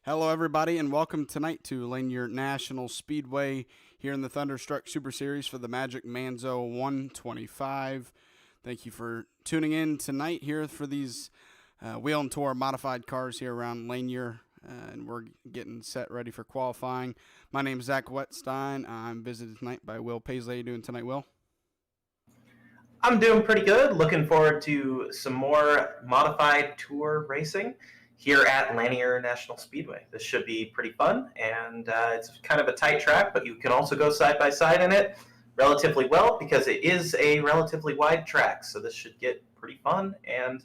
Hello, everybody, and welcome tonight to Lanier National Speedway here in the Thunderstruck Super Series for the Magic Manzo 125. Thank you for tuning in tonight here for these Wheel and Tour modified cars here around Lanier, and we're getting set ready for qualifying. My name is Zach Wetstein. I'm visited tonight by Will Paisley. How you doing tonight, Will? I'm doing pretty good. Looking forward to some more modified tour racing here at Lanier National Speedway. This should be pretty fun, and it's kind of a tight track, but you can also go side by side in it relatively well because it is a relatively wide track. So this should get pretty fun, and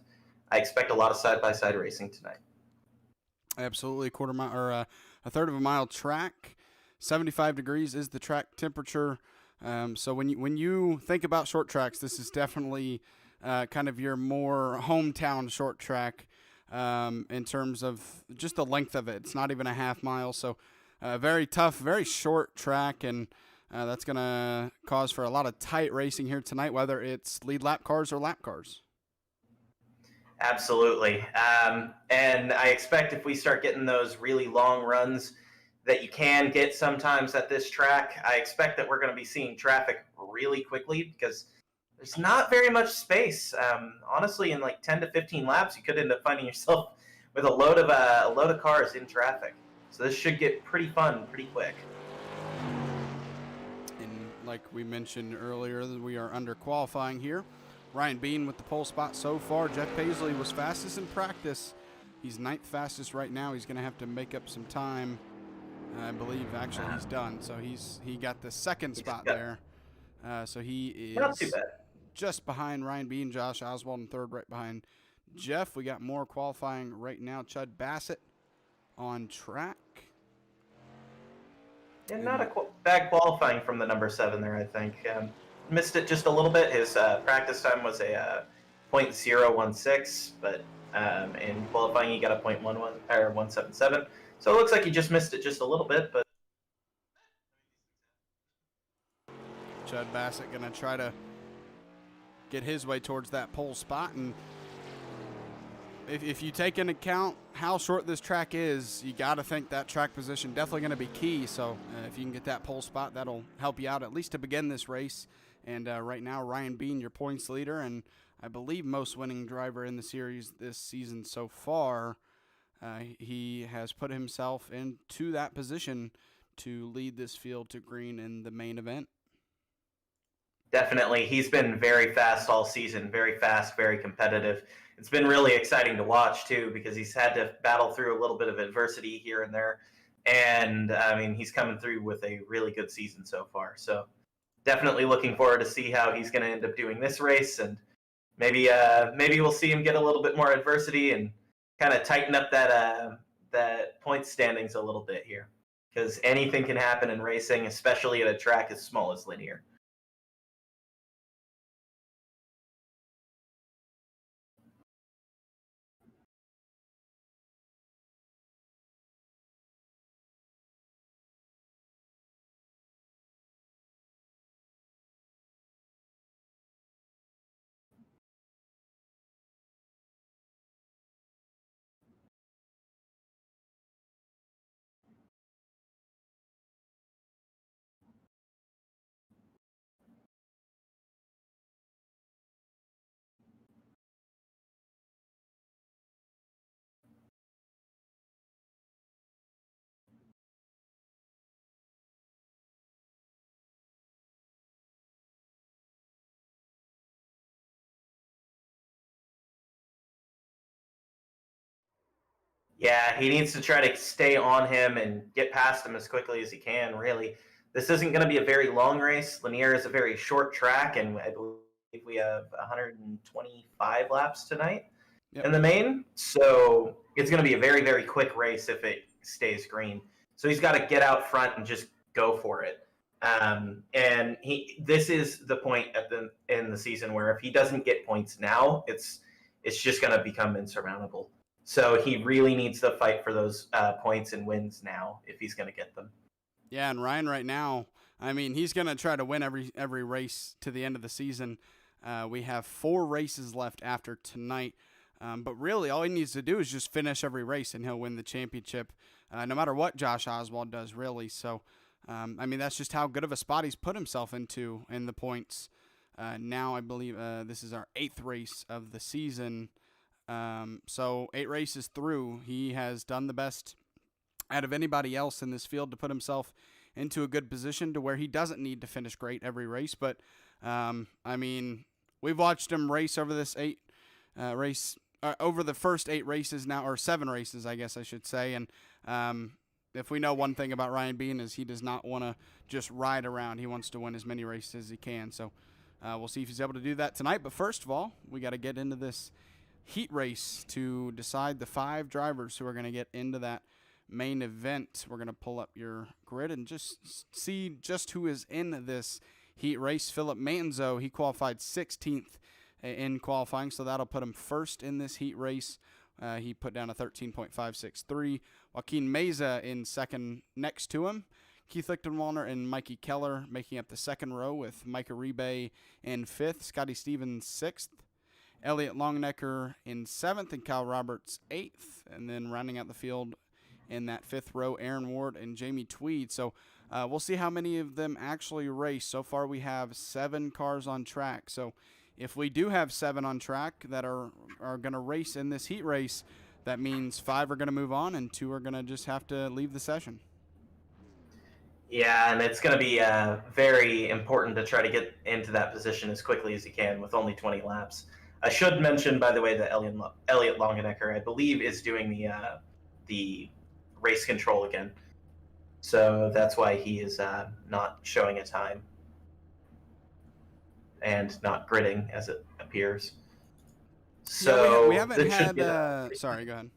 I expect a lot of side by side racing tonight. Absolutely, quarter mile or a third of a mile track. 75 degrees is the track temperature. So when you think about short tracks, this is definitely kind of your more hometown short track in terms of just the length of it. It's not even a half mile, so very tough, very short track, and that's going to cause for a lot of tight racing here tonight, whether it's lead lap cars or lap cars. Absolutely. And I expect if we start getting those really long runs that you can get sometimes at this track, I expect that we're going to be seeing traffic really quickly because there's not very much space. Honestly, in like 10 to 15 laps, you could end up finding yourself with a load of cars in traffic. So this should get pretty fun pretty quick. And like we mentioned earlier, we are under qualifying here. Ryan Bean with the pole spot so far. Jeff Paisley was fastest in practice. He's ninth fastest right now. He's going to have to make up some time. I believe actually he's done. So he got the second spot there. So he is not too bad. Just behind Ryan Bean, Josh Oswald in third, right behind Jeff. We got more qualifying right now. Chud Bassett on track. Yeah, not a bad qualifying from the number 7 there, I think. Missed it just a little bit. His practice time was a .016, but in qualifying he got a .11 or 177. So it looks like he just missed it just a little bit, but Chud Bassett going to try to get his way towards that pole spot, and if you take into account how short this track is, you got to think that track position definitely going to be key. So if you can get that pole spot, that'll help you out at least to begin this race. And right now, Ryan Bean, your points leader, and I believe most winning driver in the series this season so far. He has put himself into that position to lead this field to green in the main event. Definitely. He's been very fast all season, very fast, very competitive. It's been really exciting to watch, too, because he's had to battle through a little bit of adversity here and there. And, I mean, he's coming through with a really good season so far. So definitely looking forward to see how he's going to end up doing this race. And maybe we'll see him get a little bit more adversity and kind of tighten up that point standings a little bit here. Because anything can happen in racing, especially at a track as small as Lanier. Yeah, he needs to try to stay on him and get past him as quickly as he can, really. This isn't going to be a very long race. Lanier is a very short track, and I believe we have 125 laps tonight in the main. So it's going to be a very, very quick race if it stays green. So he's got to get out front and just go for it. And this is the point in the season where if he doesn't get points now, it's just going to become insurmountable. So he really needs to fight for those points and wins now if he's going to get them. Yeah, and Ryan right now, I mean, he's going to try to win every race to the end of the season. We have 4 races left after tonight. But really, all he needs to do is just finish every race, and he'll win the championship. no matter what Josh Oswald does, really. So, I mean, that's just how good of a spot he's put himself into in the points. Now I believe this is our 8th race of the season. So 8 races through, he has done the best out of anybody else in this field to put himself into a good position to where he doesn't need to finish great every race. But, I mean, we've watched him race over this over the first 8 races now, or 7 races, I guess I should say. And if we know one thing about Ryan Bean is he does not want to just ride around. He wants to win as many races as he can. So we'll see if he's able to do that tonight. But first of all, we got to get into this heat race to decide the 5 drivers who are going to get into that main event. We're going to pull up your grid and just see just who is in this heat race. Philip Manzo, he qualified 16th in qualifying, so that'll put him first in this heat race. He put down a 13.563. Joaquin Meza in second next to him. Keith Lichtenwalner and Mikey Keller making up the second row with Micah Rebay in 5th. Scotty Stevens 6th. Elliott Longnecker in 7th and Kyle Roberts 8th. And then rounding out the field in that 5th row, Aaron Ward and Jamie Tweed. So we'll see how many of them actually race. So far we have 7 cars on track. So if we do have 7 on track that are going to race in this heat race, that means 5 are going to move on and 2 are going to just have to leave the session. Yeah, and it's going to be very important to try to get into that position as quickly as you can with only 20 laps. I should mention, by the way, that Elliott Longenecker, I believe, is doing the race control again. So that's why he is not showing a time and not gridding, as it appears. So yeah, we haven't had... sorry, go ahead.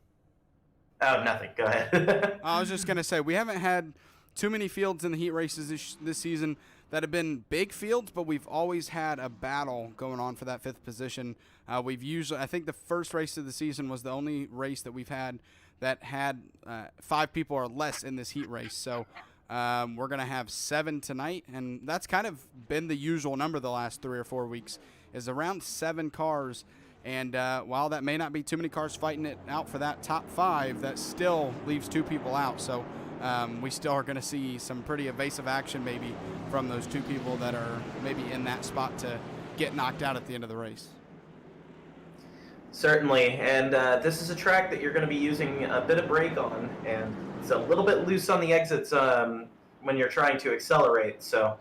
Oh, nothing. Go ahead. I was just going to say, we haven't had too many fields in the heat races this season that have been big fields, but we've always had a battle going on for that 5th position. I think the first race of the season was the only race that we've had that had 5 people or less in this heat race. So we're going to have 7 tonight, and that's kind of been the usual number the last 3 or 4 weeks, is around 7 cars. And while that may not be too many cars fighting it out for that top 5, that still leaves 2 people out. So we still are going to see some pretty evasive action maybe from those 2 people that are maybe in that spot to get knocked out at the end of the race. Certainly, and this is a track that you're going to be using a bit of brake on, and it's a little bit loose on the exits when you're trying to accelerate. So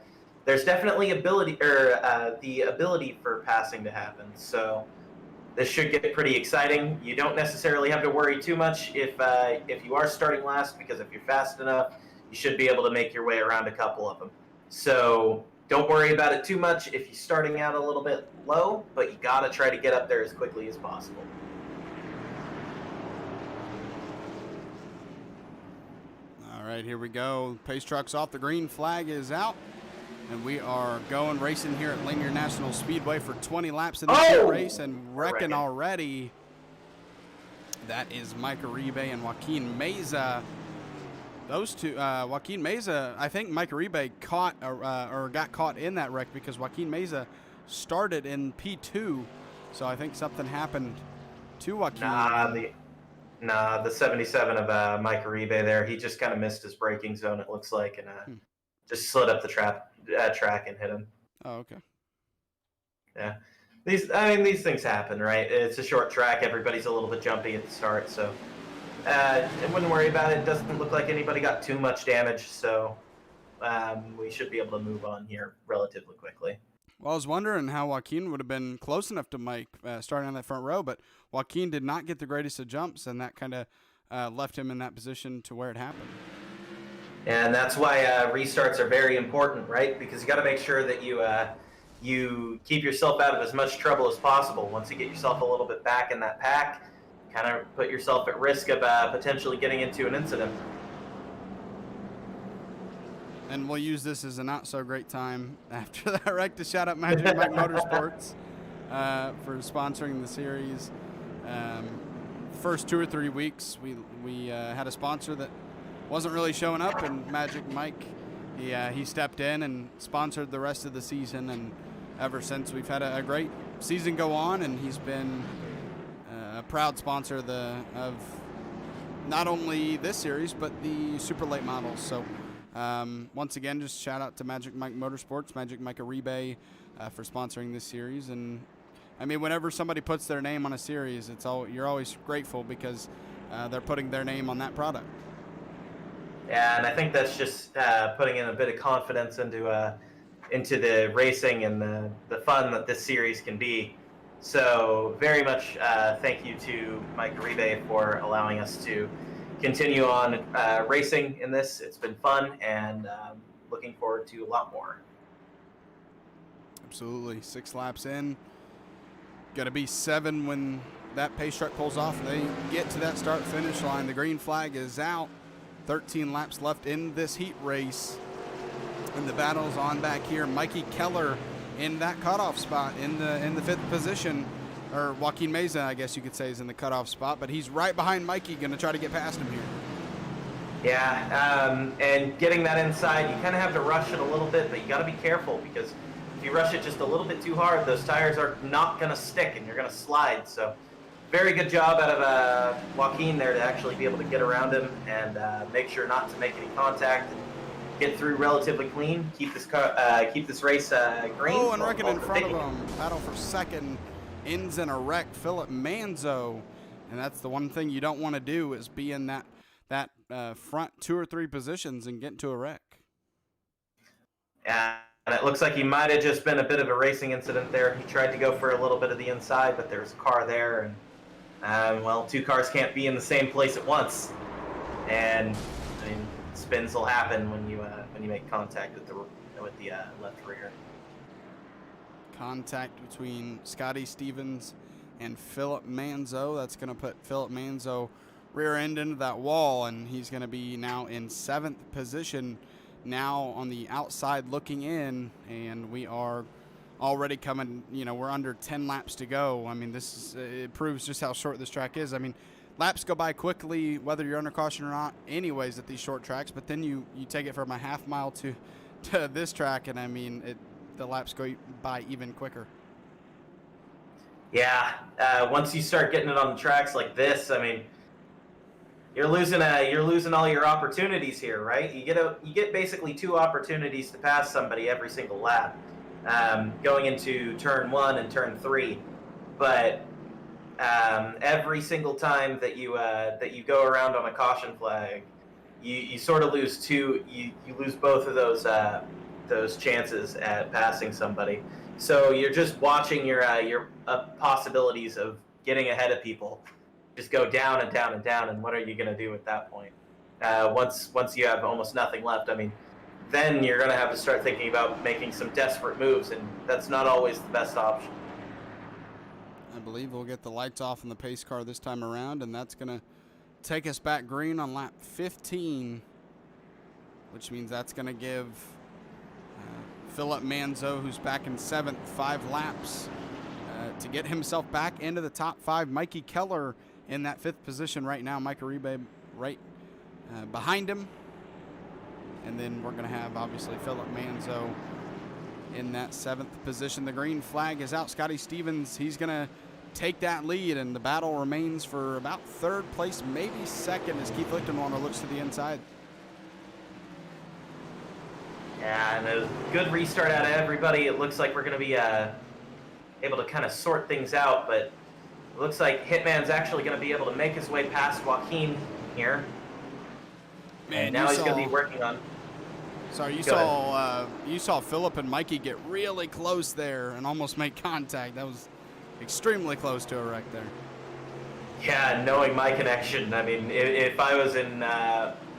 there's definitely the ability for passing to happen. So this should get pretty exciting. You don't necessarily have to worry too much if you are starting last, because if you're fast enough, you should be able to make your way around a couple of them. So don't worry about it too much if you're starting out a little bit low, but you got to try to get up there as quickly as possible. All right, here we go. Pace truck's off. The green flag is out. And we are going racing here at Lanier National Speedway for 20 laps in this race and wrecking already. That is Micah Rebay and Joaquin Meza. Those 2, Joaquin Meza, I think Micah Rebay caught or got caught in that wreck because Joaquin Meza started in P2. So I think something happened to Joaquin. The 77 of Micah Rebay there, he just kind of missed his braking zone, it looks like, and just slid up the track and hit him. Oh, okay. Yeah. These things happen, right? It's a short track. Everybody's a little bit jumpy at the start, so I wouldn't worry about it. It doesn't look like anybody got too much damage, so we should be able to move on here relatively quickly. Well, I was wondering how Joaquin would have been close enough to Mike starting on that front row, but Joaquin did not get the greatest of jumps, and that kind of left him in that position to where it happened. And that's why restarts are very important, right? Because you got to make sure that you keep yourself out of as much trouble as possible. Once you get yourself a little bit back in that pack, kind of put yourself at risk of potentially getting into an incident. And we'll use this as a not-so-great time after that wreck to shout out Magic Mike Motorsports for sponsoring the series. First 2 or 3 weeks, we had a sponsor that wasn't really showing up, and Magic Mike, he stepped in and sponsored the rest of the season, and ever since we've had a great season go on, and he's been a proud sponsor of not only this series, but the super late models. So once again, just shout out to Magic Mike Motorsports, Magic Mike Aribe, for sponsoring this series. And I mean, whenever somebody puts their name on a series, you're always grateful because they're putting their name on that product. Yeah, and I think that's just putting in a bit of confidence into the racing and the fun that this series can be. So very much thank you to Mike Aribe for allowing us to continue on racing in this. It's been fun, and looking forward to a lot more. Absolutely. 6 laps in. Got to be 7 when that pace truck pulls off. They get to that start-finish line. The green flag is out. 13 laps left in this heat race. And the battle's on back here. Mikey Keller in that cutoff spot in the 5th position. Or Joaquin Meza, I guess you could say, is in the cutoff spot. But he's right behind Mikey, going to try to get past him here. Yeah, and getting that inside, you kind of have to rush it a little bit, but you got to be careful because if you rush it just a little bit too hard, those tires are not going to stick and you're going to slide. So very good job out of Joaquin there to actually be able to get around him and make sure not to make any contact and get through relatively clean. Keep this race green. Oh, and Reckon in front of him. Battle for second. Ends in a wreck. Philip Manzo. And that's the one thing you don't want to do is be in that front 2 or 3 positions and get into a wreck. Yeah. And it looks like he might have just been a bit of a racing incident there. He tried to go for a little bit of the inside, but there's a car there, and well, 2 cars can't be in the same place at once. And I mean, spins will happen when you make contact with the left rear. Contact between Scotty Stevens and Philip Manzo. That's going to put Philip Manzo rear end into that wall, and he's going to be now in 7th position. Now on the outside looking in, and we are already coming, we're under 10 laps to go. I mean, it proves just how short this track is. I mean, laps go by quickly, whether you're under caution or not, anyways, at these short tracks, but then you take it from a half mile to this track, and I mean, the laps go by even quicker. Yeah, once you start getting it on the tracks like this, I mean, you're losing all your opportunities here, right? You get basically 2 opportunities to pass somebody every single lap, going into turn 1 and turn 3. But every single time that you go around on a caution flag, you sort of lose 2. You lose both of those chances at passing somebody. So you're just watching your possibilities of getting ahead of people just go down and down and down, and what are you going to do at that point? Once you have almost nothing left, I mean, then you're going to have to start thinking about making some desperate moves, and that's not always the best option. I believe we'll get the lights off in the pace car this time around, and that's going to take us back green on lap 15, which means that's going to give Philip Manzo, who's back in 7th, 5 laps to get himself back into the top 5. Mikey Keller in that 5th position right now. Mike Aribe right behind him. And then we're going to have, obviously, Philip Manzo in that 7th position. The green flag is out. Scotty Stevens, he's going to take that lead, and the battle remains for about 3rd place, maybe 2nd, as Keith Lichtenwalder looks to the inside. Yeah, and a good restart out of everybody. It looks like we're going to be able to kind of sort things out, but it looks like Hitman's actually going to be able to make his way past Joaquin here. Man, and now he's going to be working on. Sorry, you saw Philip and Mikey get really close there and almost make contact. That was extremely close to a wreck there. Yeah, knowing my connection, I mean, if I was in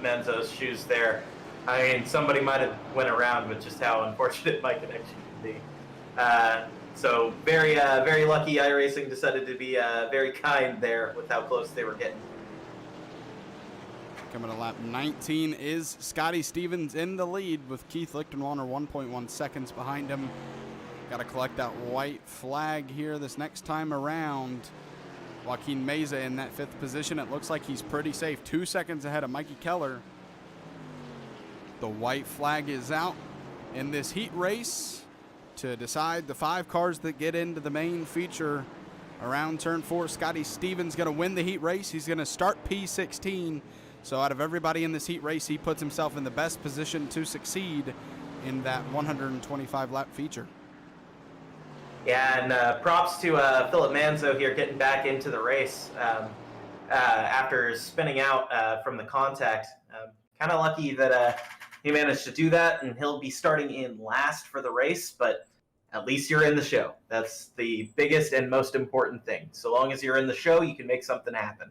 Manzo's shoes there, I mean, somebody might have went around with just how unfortunate my connection can be. So very lucky iRacing decided to be very kind there with how close they were getting. Coming to lap 19 is Scotty Stevens in the lead with Keith Lichtenwalder 1.1 seconds behind him. Got to collect that white flag here this next time around. Joaquin Meza in that 5th position. It looks like he's pretty safe. 2 seconds ahead of Mikey Keller. The white flag is out in this heat race to decide the 5 cars that get into the main feature around turn 4. Scotty Stevens going to win the heat race. He's going to start P16. So out of everybody in this heat race, he puts himself in the best position to succeed in that 125-lap feature. Yeah, and props to Philip Manzo here getting back into the race after spinning out from the contact. Kind of lucky that he managed to do that, and he'll be starting in last for the race, but at least you're in the show. That's the biggest and most important thing. So long as you're in the show, you can make something happen.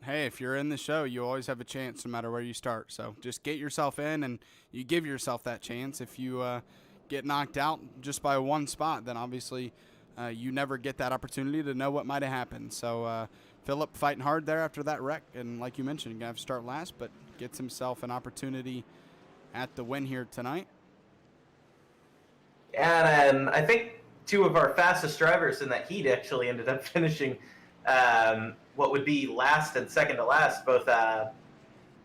Hey, if you're in the show, you always have a chance no matter where you start. So just get yourself in, and you give yourself that chance. If you get knocked out just by one spot, then obviously you never get that opportunity to know what might have happened. So Philip fighting hard there after that wreck, and like you mentioned, going to have to start last, but gets himself an opportunity at the win here tonight. And I think two of our fastest drivers in that heat actually ended up finishing what would be last and second to last. Both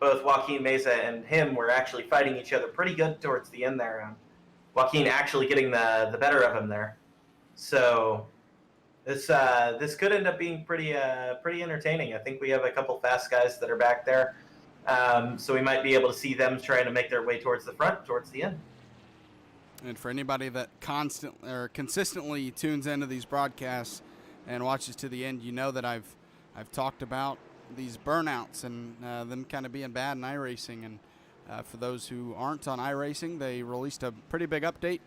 Joaquin Meza and him were actually fighting each other pretty good towards the end there. Joaquin actually getting the better of him there. So this could end up being pretty entertaining. I think we have a couple fast guys that are back there. So we might be able to see them trying to make their way towards the front towards the end. And for anybody that consistently tunes into these broadcasts and watches to the end, you know that I've talked about these burnouts and them kind of being bad in iRacing. And for those who aren't on iRacing, they released a pretty big update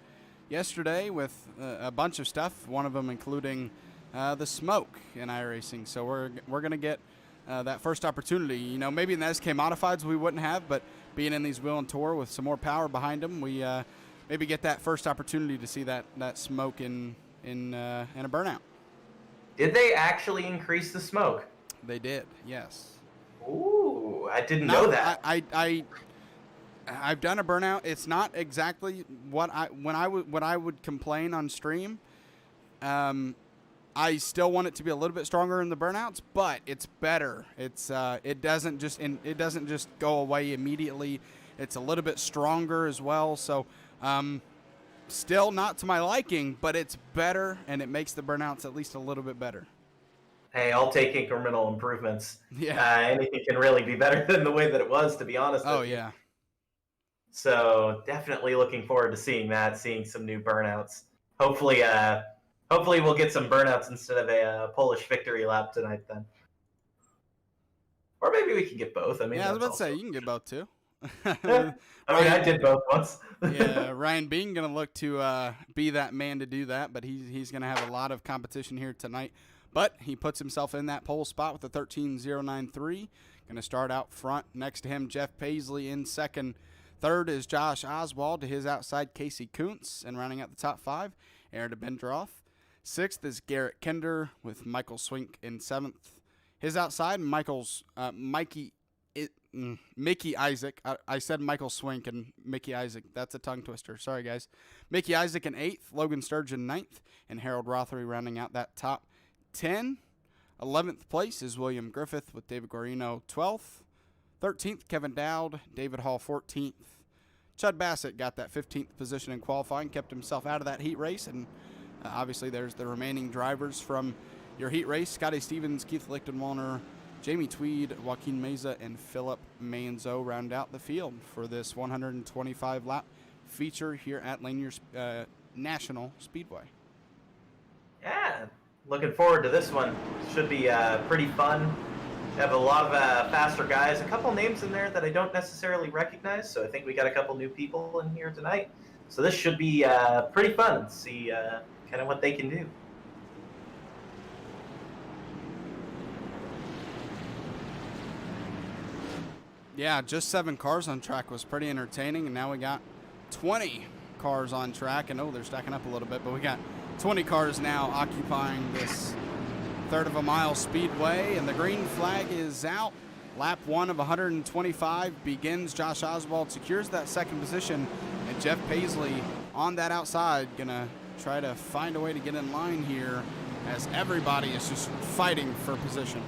yesterday with a bunch of stuff, one of them including the smoke in iRacing. So we're going to get that first opportunity. You know, maybe in the SK Modifieds we wouldn't have, but being in these Wheel and Tour with some more power behind them, we maybe get that first opportunity to see that smoke in a burnout. Did they actually increase the smoke? They did, yes. Ooh, I didn't know that. I've done a burnout. It's not exactly what I would complain on stream. I still want it to be a little bit stronger in the burnouts, but it's better. It doesn't just go away immediately. It's a little bit stronger as well. So still not to my liking, but it's better, and it makes the burnouts at least a little bit better. Hey, I'll take incremental improvements. Yeah. Anything can really be better than the way that it was, to be honest. Oh, yeah. So definitely looking forward to seeing some new burnouts. Hopefully we'll get some burnouts instead of a Polish victory lap tonight then. Or maybe we can get both. I mean, yeah, I was about to say, you can get both too. I did both once. Yeah, Ryan Bean going to look to be that man to do that, but he's going to have a lot of competition here tonight. But he puts himself in that pole spot with a 13.093. Going to start out front. Next to him, Jeff Paisley in second. Third is Josh Oswald. To his outside, Casey Kuntz. And rounding out the top 5, Aaron Bendroth. Sixth is Garrett Kinder with Michael Swink in seventh. His outside, Mickey Isaac. I said Michael Swink and Mickey Isaac. That's a tongue twister. Sorry, guys. Mickey Isaac in 8th, Logan Sturgeon 9th, and Harold Rothery rounding out that top 10. 11th place is William Griffith with David Guarino 12th. 13th, Kevin Dowd, David Hall 14th. Chud Bassett got that 15th position in qualifying, kept himself out of that heat race, and obviously there's the remaining drivers from your heat race. Scotty Stevens, Keith Lichtenwalner, Jamie Tweed, Joaquin Meza, and Philip Manzo round out the field for this 125-lap feature here at Lanier National Speedway. Yeah, looking forward to this one. Should be pretty fun. Have a lot of faster guys. A couple names in there that I don't necessarily recognize, so I think we got a couple new people in here tonight. So this should be pretty fun. See kind of what they can do. Yeah, just 7 cars on track was pretty entertaining, and now we got 20 cars on track. And they're stacking up a little bit, but we got 20 cars now occupying this third of a mile speedway, and the green flag is out. Lap 1 of 125 begins. Josh Oswald secures that second position, and Jeff Paisley on that outside gonna try to find a way to get in line here as everybody is just fighting for position.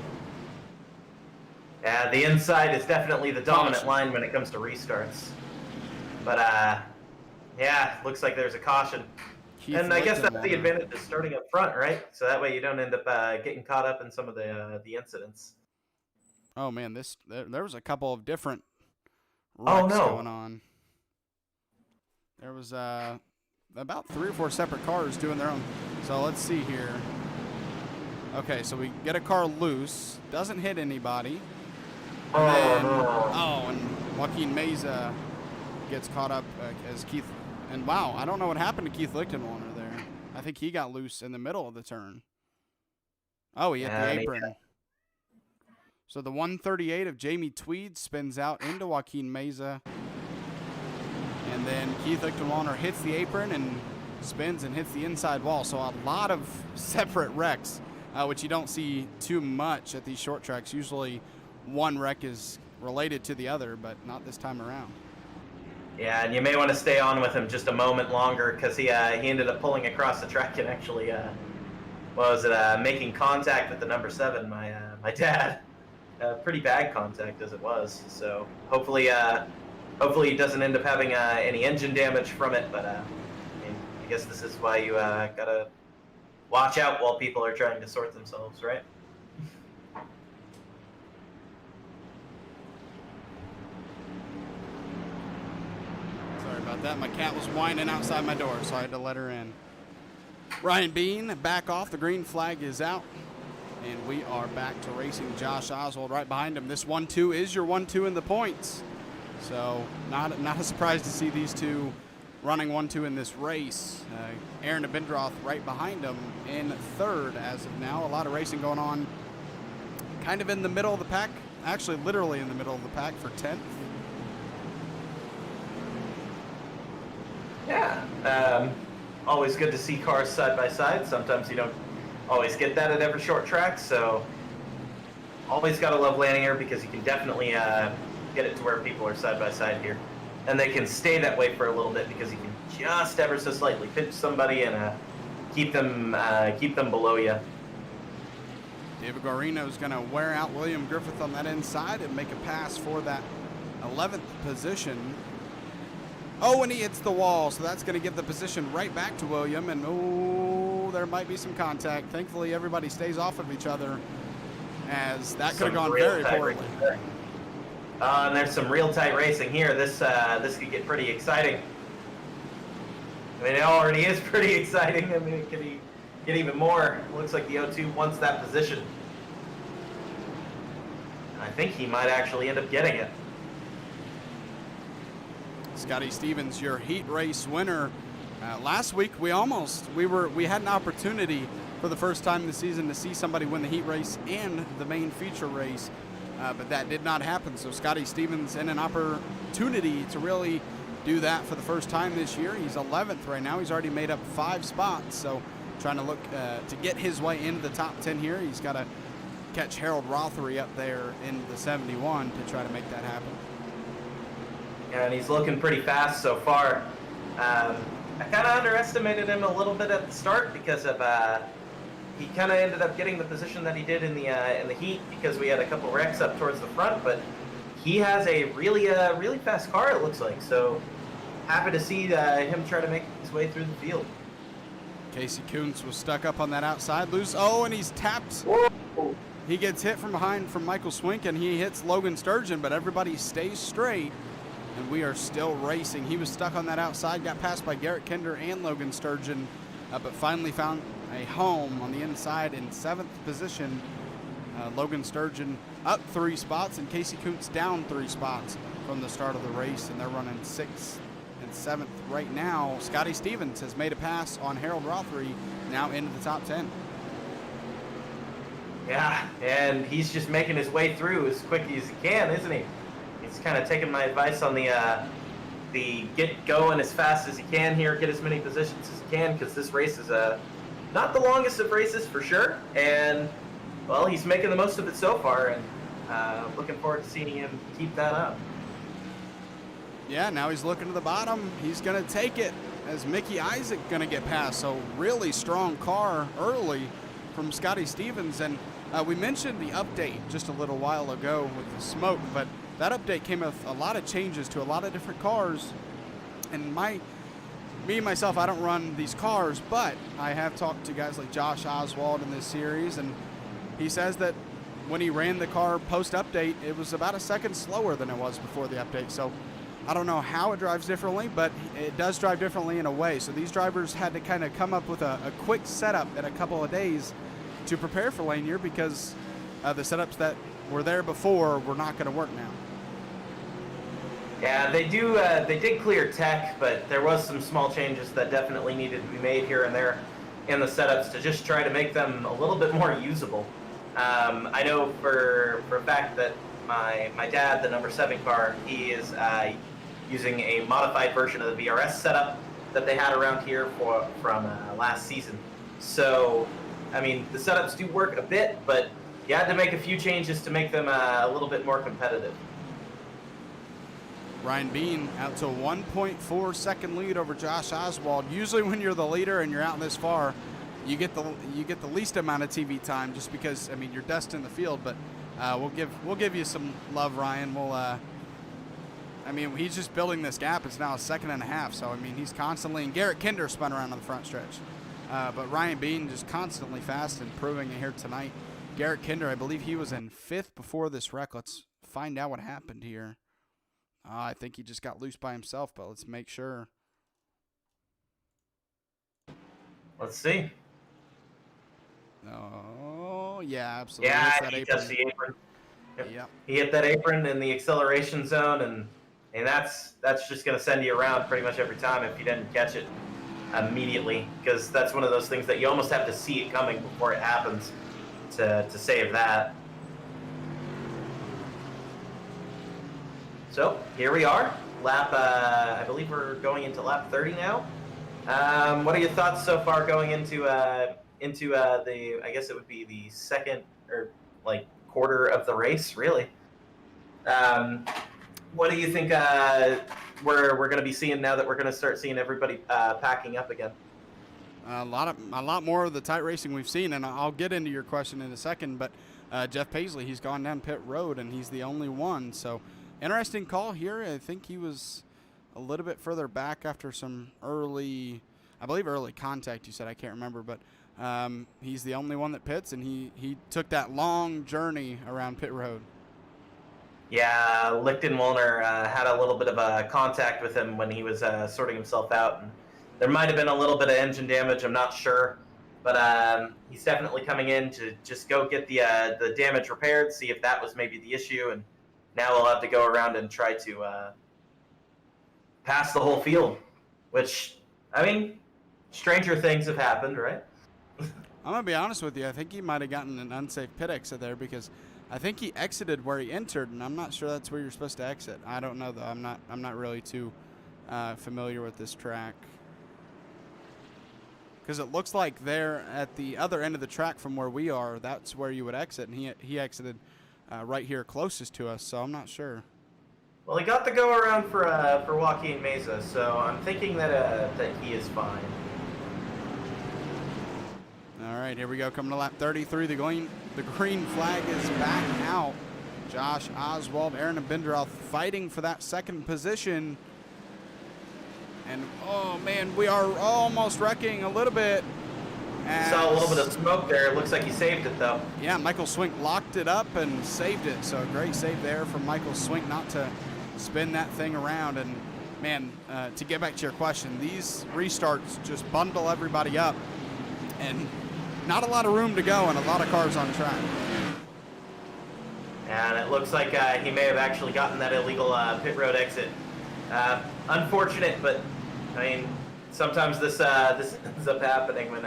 Yeah, the inside is definitely the dominant line when it comes to restarts. But, yeah, looks like there's a caution. Keith And I guess that's the Lichtenwater. advantage of starting up front, right? So that way you don't end up getting caught up in some of the incidents. Oh man, there was a couple of different Oh wrecks no! going on. There was about 3 or 4 separate cars doing their own. So let's see here. Okay, so we get a car loose, doesn't hit anybody. And then, and Joaquin Meza gets caught up as Keith. And wow, I don't know what happened to Keith Lichtenwater there. I think he got loose in the middle of the turn. Oh, he hit the apron. So the 138 of Jamie Tweed spins out into Joaquin Meza. And then Keith Lichtenwater hits the apron and spins and hits the inside wall. So a lot of separate wrecks, which you don't see too much at these short tracks. Usually one wreck is related to the other, but not this time around. Yeah, and you may want to stay on with him just a moment longer because he ended up pulling across the track and actually, making contact with the number 7, my dad. Pretty bad contact as it was. So hopefully he doesn't end up having any engine damage from it. But I guess this is why you gotta watch out while people are trying to sort themselves, right? Sorry about that. My cat was whining outside my door, so I had to let her in. Ryan Bean back off. The green flag is out. And we are back to racing. Josh Oswald right behind him. This 1-2 is your 1-2 in the points. So not a surprise to see these two running 1-2 in this race. Aaron Abendroth right behind him in third as of now. A lot of racing going on kind of in the middle of the pack. Actually, literally in the middle of the pack for 10th. Yeah. Always good to see cars side by side. Sometimes you don't always get that at every short track, so always gotta love Lanier because you can definitely get it to where people are side by side here, and they can stay that way for a little bit because you can just ever so slightly pinch somebody and keep them below you. David Guarino is gonna wear out William Griffith on that inside and make a pass for that 11th position. Oh, and he hits the wall, so that's gonna give the position right back to William, and there might be some contact. Thankfully, everybody stays off of each other, as that could have gone very poorly. And there's some real tight racing here. This could get pretty exciting. I mean, it already is pretty exciting. I mean, it could get even more. It looks like the O2 wants that position. I think he might actually end up getting it. Scotty Stevens, your heat race winner. Last week we had an opportunity for the first time this season to see somebody win the heat race and the main feature race, but that did not happen. So Scotty Stevens in an opportunity to really do that for the first time this year. He's 11th right now. He's already made up 5 spots, so trying to look to get his way into the top 10 here. He's got to catch Harold Rothery up there in the 71 to try to make that happen. Yeah, and he's looking pretty fast so far. I kind of underestimated him a little bit at the start because of he kind of ended up getting the position that he did in the heat because we had a couple wrecks up towards the front, but he has a really fast car, it looks like. So happy to see him try to make his way through the field. Casey Kuntz was stuck up on that outside loose. Oh, and he's tapped. Whoa. He gets hit from behind from Michael Swink, and he hits Logan Sturgeon, but everybody stays straight. And we are still racing. He was stuck on that outside, got passed by Garrett Kinder and Logan Sturgeon, but finally found a home on the inside in 7th position. Logan Sturgeon up 3 spots, and Casey Kuntz down 3 spots from the start of the race, and they're running 6th and 7th right now. Scotty Stevens has made a pass on Harold Rothery, now into the top 10. Yeah, and he's just making his way through as quick as he can, isn't he? He's kind of taking my advice on the get going as fast as he can here, get as many positions as he can, because this race is not the longest of races for sure, and well, he's making the most of it so far, and looking forward to seeing him keep that up. Yeah, now he's looking to the bottom. He's going to take it as Mickey Isaac going to get past. So really strong car early from Scotty Stevens, and we mentioned the update just a little while ago with the smoke, but that update came with a lot of changes to a lot of different cars, and my me, myself, I don't run these cars, but I have talked to guys like Josh Oswald in this series, and he says that when he ran the car post-update, it was about a second slower than it was before the update. So I don't know how it drives differently, but it does drive differently in a way. So these drivers had to kind of come up with a quick setup in a couple of days to prepare for Lanier, because the setups that were there before were not going to work now. Yeah, they did clear tech, but there was some small changes that definitely needed to be made here and there in the setups to just try to make them a little bit more usable. I know for a fact that my dad, the number 7 car, he is using a modified version of the VRS setup that they had around here from last season. So, I mean, the setups do work a bit, but you had to make a few changes to make them a little bit more competitive. Ryan Bean out to a 1.4 second lead over Josh Oswald. Usually when you're the leader and you're out this far, you get the least amount of TV time, just because, I mean, you're dust in the field. But we'll give you some love, Ryan. I mean, he's just building this gap. It's now a second and a half. So I mean, he's constantly, and Garrett Kinder spun around on the front stretch. But Ryan Bean just constantly fast and proving it here tonight. Garrett Kinder, I believe he was in 5th before this wreck. Let's find out what happened here. I think he just got loose by himself, but let's make sure. Let's see. Oh, yeah, absolutely. Yeah, he touched the apron. Yep. He hit that apron in the acceleration zone, and that's just going to send you around pretty much every time if you didn't catch it immediately, because that's one of those things that you almost have to see it coming before it happens to save that. So here we are, lap. I believe we're going into lap 30 now. What are your thoughts so far going into the? I guess it would be the second or like quarter of the race, really. What do you think we're going to be seeing now that we're going to start seeing everybody packing up again? A lot more of the tight racing we've seen, and I'll get into your question in a second. But Jeff Paisley, he's gone down pit road, and he's the only one. So. Interesting call here. I think he was a little bit further back after some early contact, you said. I can't remember, but he's the only one that pits, and he took that long journey around pit road. Yeah, Lichtenwolner had a little bit of a contact with him when he was sorting himself out. And there might have been a little bit of engine damage, I'm not sure. But he's definitely coming in to just go get the damage repaired, see if that was maybe the issue, and now we'll have to go around and try to pass the whole field, which, I mean, stranger things have happened, right? I'm going to be honest with you. I think he might have gotten an unsafe pit exit there, because I think he exited where he entered, and I'm not sure that's where you're supposed to exit. I don't know, though. I'm not really too familiar with this track. Because it looks like there at the other end of the track from where we are, that's where you would exit, and he exited right here closest to us, so I'm not sure. Well, he got the go around for Joaquin Meza, so I'm thinking that he is fine. All right, here we go. Coming to lap 33, the green flag is back out. Josh Oswald, Aaron Abinderoth fighting for that second position. And, oh, man, we are almost wrecking a little bit. Saw a little bit of smoke there. It looks like he saved it, though. Yeah, Michael Swink locked it up and saved it. So a great save there from Michael Swink not to spin that thing around. And, man, to get back to your question, these restarts just bundle everybody up. And not a lot of room to go and a lot of cars on track. And it looks like he may have actually gotten that illegal pit road exit. Unfortunate, but, I mean, sometimes this ends up happening when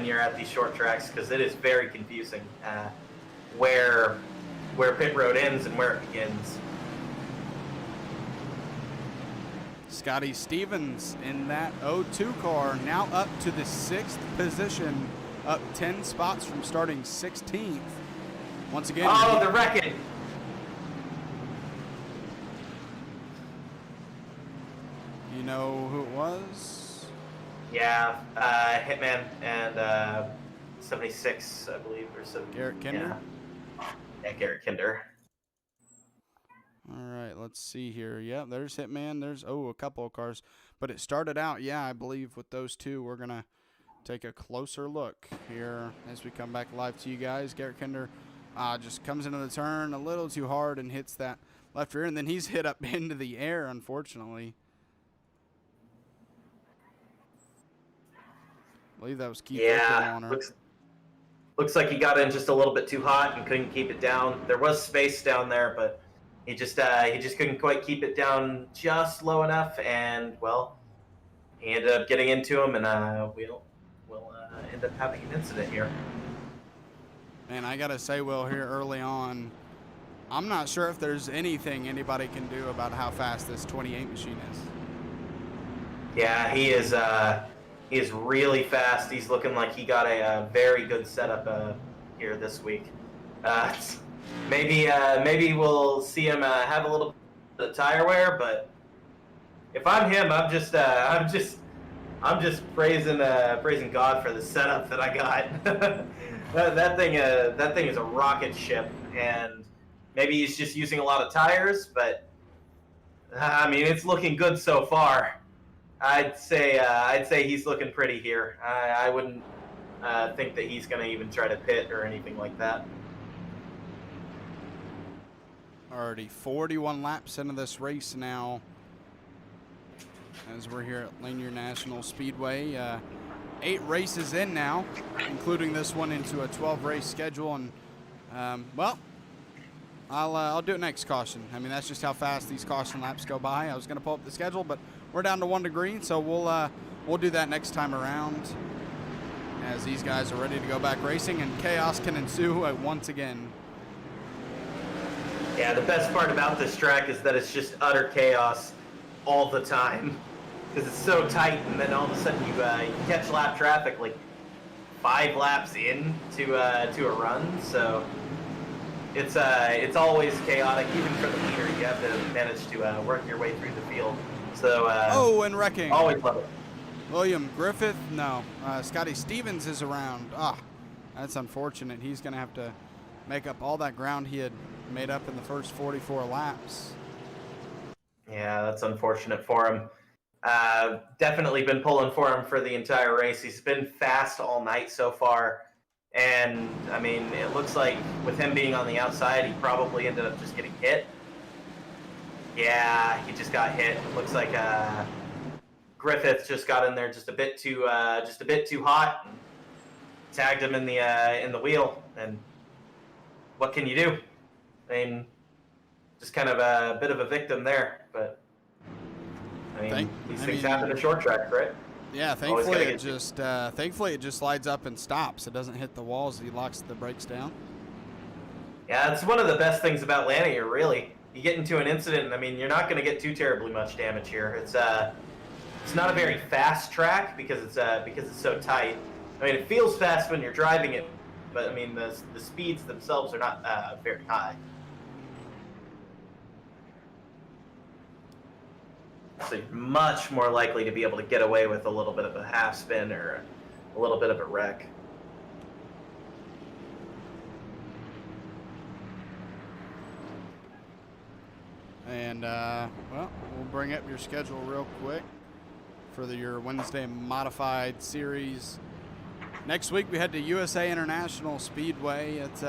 you're at these short tracks, because it is very confusing where pit road ends and where it begins. Scotty Stevens in that 02 car, now up to the 6th position, up 10 spots from starting 16th. Once again, oh, the wrecking! You know who it was? Yeah, Hitman and 76, I believe, or 70. Garrett Kinder? Yeah, Garrett Kinder. All right, let's see here. Yeah, there's Hitman. There's, a couple of cars. But it started out, yeah, I believe with those two. We're going to take a closer look here as we come back live to you guys. Garrett Kinder just comes into the turn a little too hard and hits that left rear, and then he's hit up into the air, unfortunately. I believe that was Keith on her. Looks like he got in just a little bit too hot and couldn't keep it down. There was space down there, but he just couldn't quite keep it down just low enough, and well, he ended up getting into him, and we'll end up having an incident here. And I gotta say, Will, here early on, I'm not sure if there's anything anybody can do about how fast this 28 machine is. Yeah, he is really fast. He's looking like he got a very good setup here this week. Maybe we'll see him have a little bit of tire wear, but if I'm him, I'm just praising God for the setup that I got. that thing is a rocket ship, and maybe he's just using a lot of tires, but I mean, it's looking good so far. I'd say he's looking pretty here. I wouldn't think that he's going to even try to pit or anything like that. Already 41 laps into this race now, as we're here at Lanier National Speedway. 8 races in now, including this one into a 12-race schedule, and well, I'll do it next caution. I mean, that's just how fast these caution laps go by. I was going to pull up the schedule, but we're down to 1 degree, so we'll do that next time around, as these guys are ready to go back racing, and chaos can ensue once again. Yeah, the best part about this track is that it's just utter chaos all the time, because it's so tight, and then all of a sudden you catch lap traffic like 5 laps in to a run, so it's always chaotic. Even for the leader, you have to manage to work your way through the field. So and wrecking. Always love it. William Griffith, no. Scotty Stevens is around. That's unfortunate. He's going to have to make up all that ground he had made up in the first 44 laps. Yeah, that's unfortunate for him. Definitely been pulling for him for the entire race. He's been fast all night so far. And, I mean, it looks like with him being on the outside, he probably ended up just getting hit. Yeah, he just got hit. It looks like Griffith just got in there just a bit too hot, and tagged him in the wheel. And what can you do? I mean, just kind of a bit of a victim there. But I mean, these things happen in short tracks, right? Yeah, thankfully it just slides up and stops. It doesn't hit the walls. He locks the brakes down. Yeah, it's one of the best things about Lanier, really. You get into an incident, and I mean, you're not going to get too terribly much damage here. It's not a very fast track because it's so tight. I mean, it feels fast when you're driving it, but I mean, the speeds themselves are not very high. So you're much more likely to be able to get away with a little bit of a half spin or a little bit of a wreck. And, well, we'll bring up your schedule real quick for your Wednesday modified series. Next week we head to USA International Speedway. It's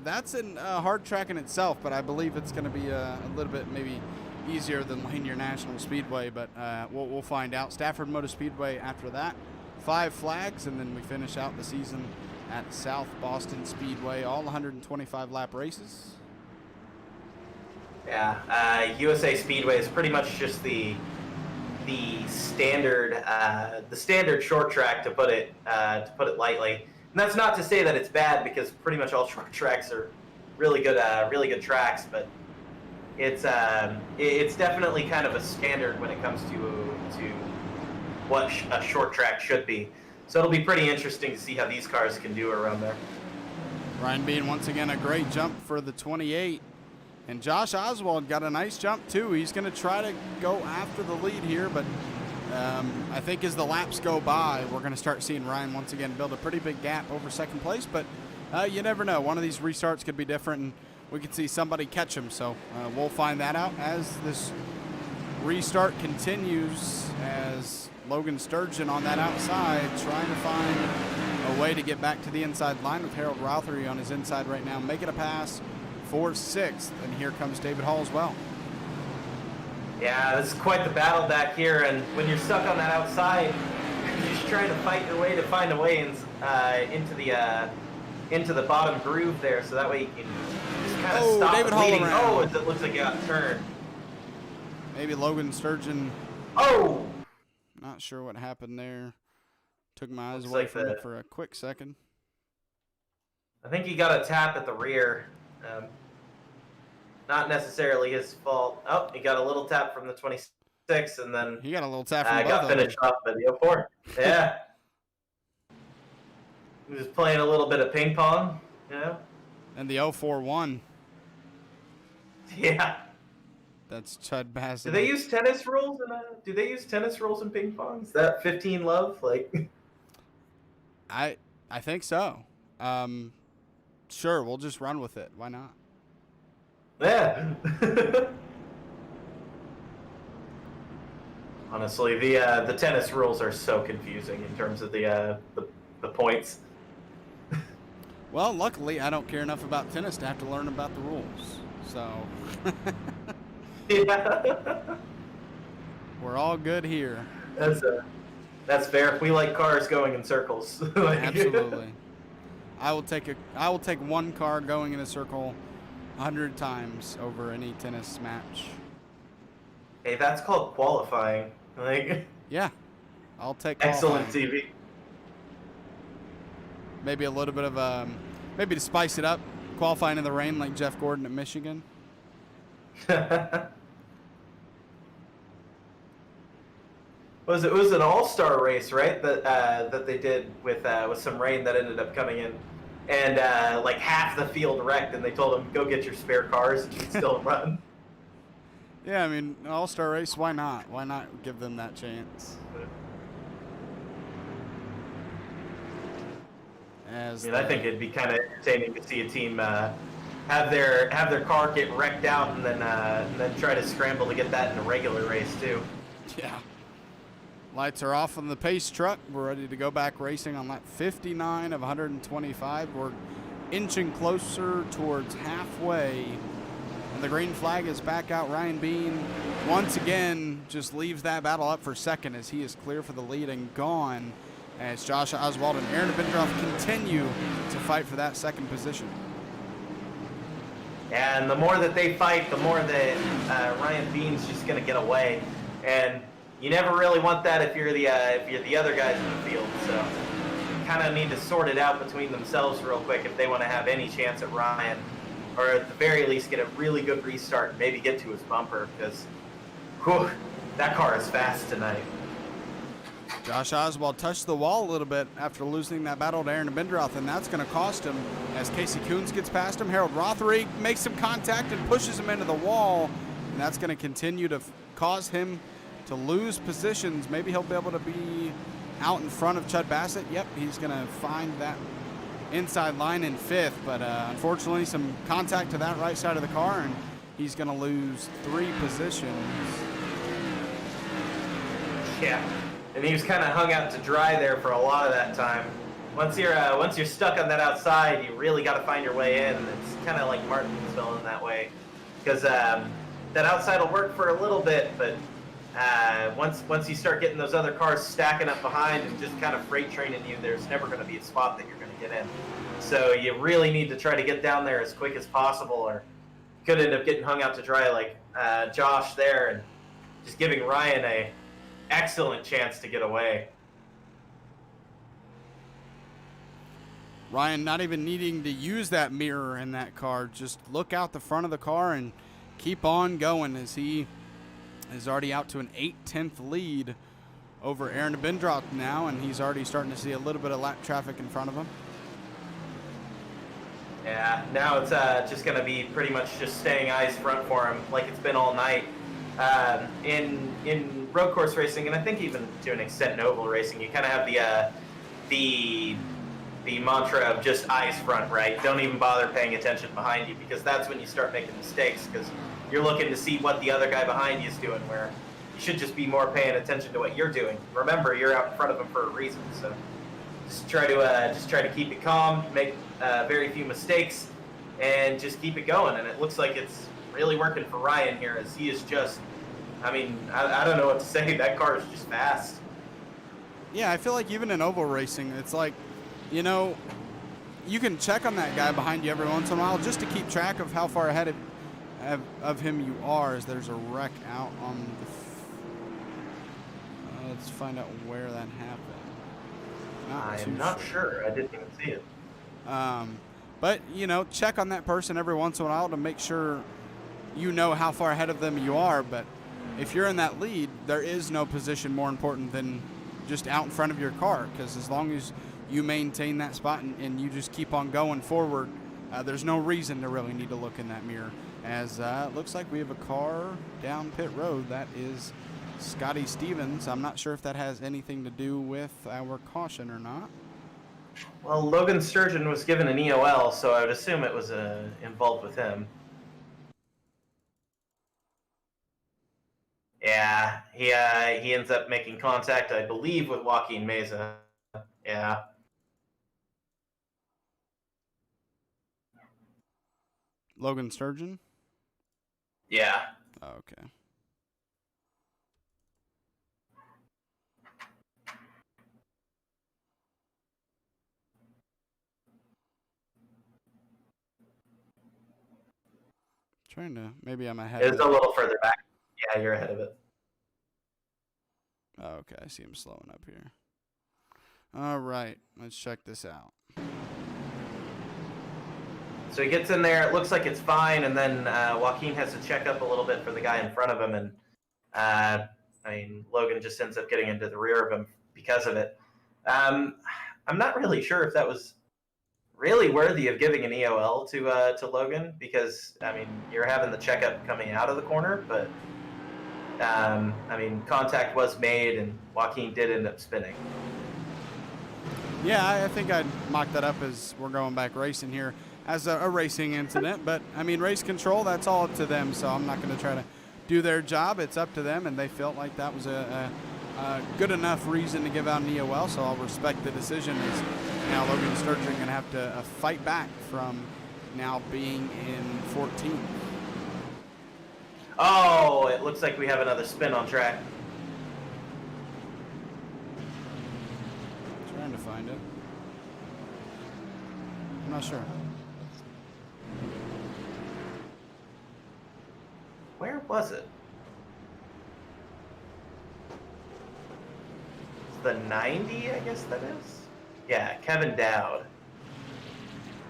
that's a hard track in itself, but I believe it's going to be a little bit maybe easier than Lanier National Speedway, but we'll find out. Stafford Motor Speedway after that. 5 flags, and then we finish out the season at South Boston Speedway, all 125 lap races. Yeah, USA Speedway is pretty much just the standard short track, to put it lightly. And that's not to say that it's bad, because pretty much all short tracks are really good tracks, but it's definitely kind of a standard when it comes to what a short track should be. So it'll be pretty interesting to see how these cars can do around there. Ryan Bean, once again, a great jump for the 28. And Josh Oswald got a nice jump, too. He's going to try to go after the lead here, but I think as the laps go by, we're going to start seeing Ryan once again build a pretty big gap over second place. But you never know. One of these restarts could be different. And we could see somebody catch him. So we'll find that out as this restart continues, as Logan Sturgeon on that outside trying to find a way to get back to the inside line with Harold Rothery on his inside right now, making a pass for 6th. And here comes David Hall as well. Yeah, this is quite the battle back here, and when you're stuck on that outside, you're just trying to fight your way to find a way into the bottom groove there, so that way you can just kind of stop David bleeding. Hall As it looks like it got turned. Maybe Logan Sturgeon. Oh! Not sure what happened there. Took my eyes Looks away like from it for a quick second. I think he got a tap at the rear. Not necessarily his fault. Oh, he got a little tap from the 26, and then he got a little tap from both got of them. finished off by the 04. Yeah. He was playing a little bit of ping pong, you know? And the 0-4-1. Yeah. That's Chud Bassett. Do they use tennis rules in ping pong? Is that 15 love? Like, I think so. Sure, we'll just run with it. Why not? yeah. Honestly, the tennis rules are so confusing in terms of the points. Well, luckily, I don't care enough about tennis to have to learn about the rules. So Yeah. we're all good here. That's fair. We like cars going in circles. Like, Absolutely. I will take one car going in a circle 100 times over any tennis match. Hey, that's called qualifying. Like, Yeah, I'll take excellent qualifying. TV. Maybe a little bit of maybe to spice it up, qualifying in the rain like Jeff Gordon at Michigan. It was an all-star race, right? That they did with some rain that ended up coming in, and like half the field wrecked, and they told them go get your spare cars and you can still run. Yeah, I mean, an all-star race, why not? Why not give them that chance? I think it'd be kind of entertaining to see a team have their car get wrecked out and then try to scramble to get that in a regular race too. Yeah. Lights are off on the pace truck. We're ready to go back racing on lap 59 of 125. We're inching closer towards halfway. And the green flag is back out. Ryan Bean once again just leaves that battle up for second as he is clear for the lead and gone, as Josh Oswald and Aaron Abendroth continue to fight for that second position. And the more that they fight, the more that Ryan Bean's just going to get away. And you never really want that if you're the other guys in the field. So you kind of need to sort it out between themselves real quick if they want to have any chance at Ryan, or at the very least get a really good restart and maybe get to his bumper, because that car is fast tonight. Josh Oswald touched the wall a little bit after losing that battle to Aaron Abendroth, and that's going to cost him as Casey Coons gets past him. Harold Rothery makes some contact and pushes him into the wall, and that's going to continue to cause him to lose positions. Maybe he'll be able to be out in front of Chud Bassett. Yep, he's going to find that inside line in 5th, but unfortunately some contact to that right side of the car, and he's going to lose 3 positions. Yeah. And he was kind of hung out to dry there for a lot of that time. Once you're stuck on that outside, you really got to find your way in. It's kind of like Martinsville in that way, because that outside will work for a little bit, but once you start getting those other cars stacking up behind and just kind of freight training you, there's never going to be a spot that you're going to get in. So you really need to try to get down there as quick as possible, or you could end up getting hung out to dry like Josh there, and just giving Ryan a excellent chance to get away. Ryan not even needing to use that mirror in that car, just look out the front of the car and keep on going, as he is already out to an 8/10 lead over Aaron Abendroth now, and he's already starting to see a little bit of lap traffic in front of him. Yeah, now it's just going to be pretty much just staying eyes front for him like it's been all night. In road course racing, and I think even to an extent in oval racing, you kind of have the the mantra of just eyes front, right? Don't even bother paying attention behind you, because that's when you start making mistakes, because you're looking to see what the other guy behind you is doing, where you should just be more paying attention to what you're doing. Remember, you're out in front of him for a reason, so just try to keep it calm, make very few mistakes, and just keep it going. And it looks like it's really working for Ryan here, as he is just, I mean, I don't know what to say. That car is just fast. Yeah, I feel like even in oval racing, it's like, you know, you can check on that guy behind you every once in a while just to keep track of how far ahead of him you are, as there's a wreck out on the let's find out where that happened. I am not sure. I didn't even see it. But, you know, check on that person every once in a while to make sure you know how far ahead of them you are. But if you're in that lead, there is no position more important than just out in front of your car, because as long as you maintain that spot and you just keep on going forward, there's no reason to really need to look in that mirror. As it looks like we have a car down pit road. That is Scotty Stevens. I'm not sure if that has anything to do with our caution or not. Well, Logan Sturgeon was given an EOL, so I would assume it was involved with him. Yeah, he ends up making contact, I believe, with Joaquin Meza. Yeah. Logan Sturgeon? Yeah. Oh, okay. Trying to, maybe I'm ahead. It's a little further back. Yeah, you're ahead of it. Oh, okay, I see him slowing up here. All right, let's check this out. So he gets in there, it looks like it's fine, and then Joaquin has to check up a little bit for the guy in front of him, and I mean, Logan just ends up getting into the rear of him because of it. I'm not really sure if that was really worthy of giving an EOL to Logan, because, I mean, you're having the checkup coming out of the corner, but I mean, contact was made, and Joaquin did end up spinning. Yeah, I think I'd mock that up as we're going back racing here as a racing incident. But, I mean, race control, that's all up to them, so I'm not going to try to do their job. It's up to them, and they felt like that was a good enough reason to give out an EOL, so I'll respect the decision. As now Logan Sturgeon going to have to fight back from now being in 14th. Oh, it looks like we have another spin on track. Trying to find it. I'm not sure. Where was it? It's the 90, I guess that is? Yeah, Kevin Dowd.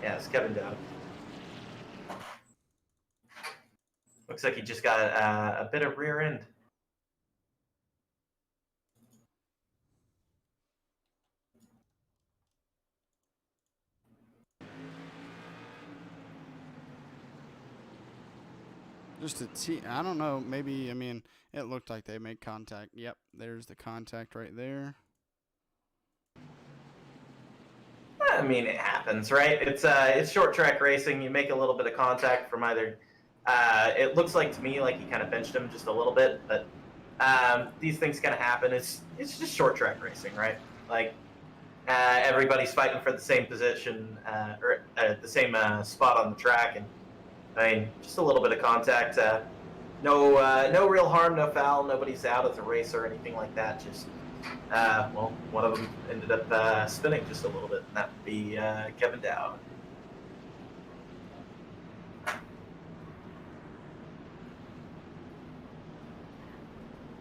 Yeah, it's Kevin Dowd. Looks like he just got a bit of rear end. Just I don't know, maybe, I mean, it looked like they made contact. Yep, there's the contact right there. I mean, it happens, right? It's short track racing. You make a little bit of contact from either. It looks like to me like he kind of benched him just a little bit, but these things kind of happen. It's just short track racing, right? Like everybody's fighting for the same position or the same spot on the track, and I mean, just a little bit of contact. No real harm, no foul. Nobody's out of the race or anything like that. Just well, one of them ended up spinning just a little bit, and that would be Kevin Dowd.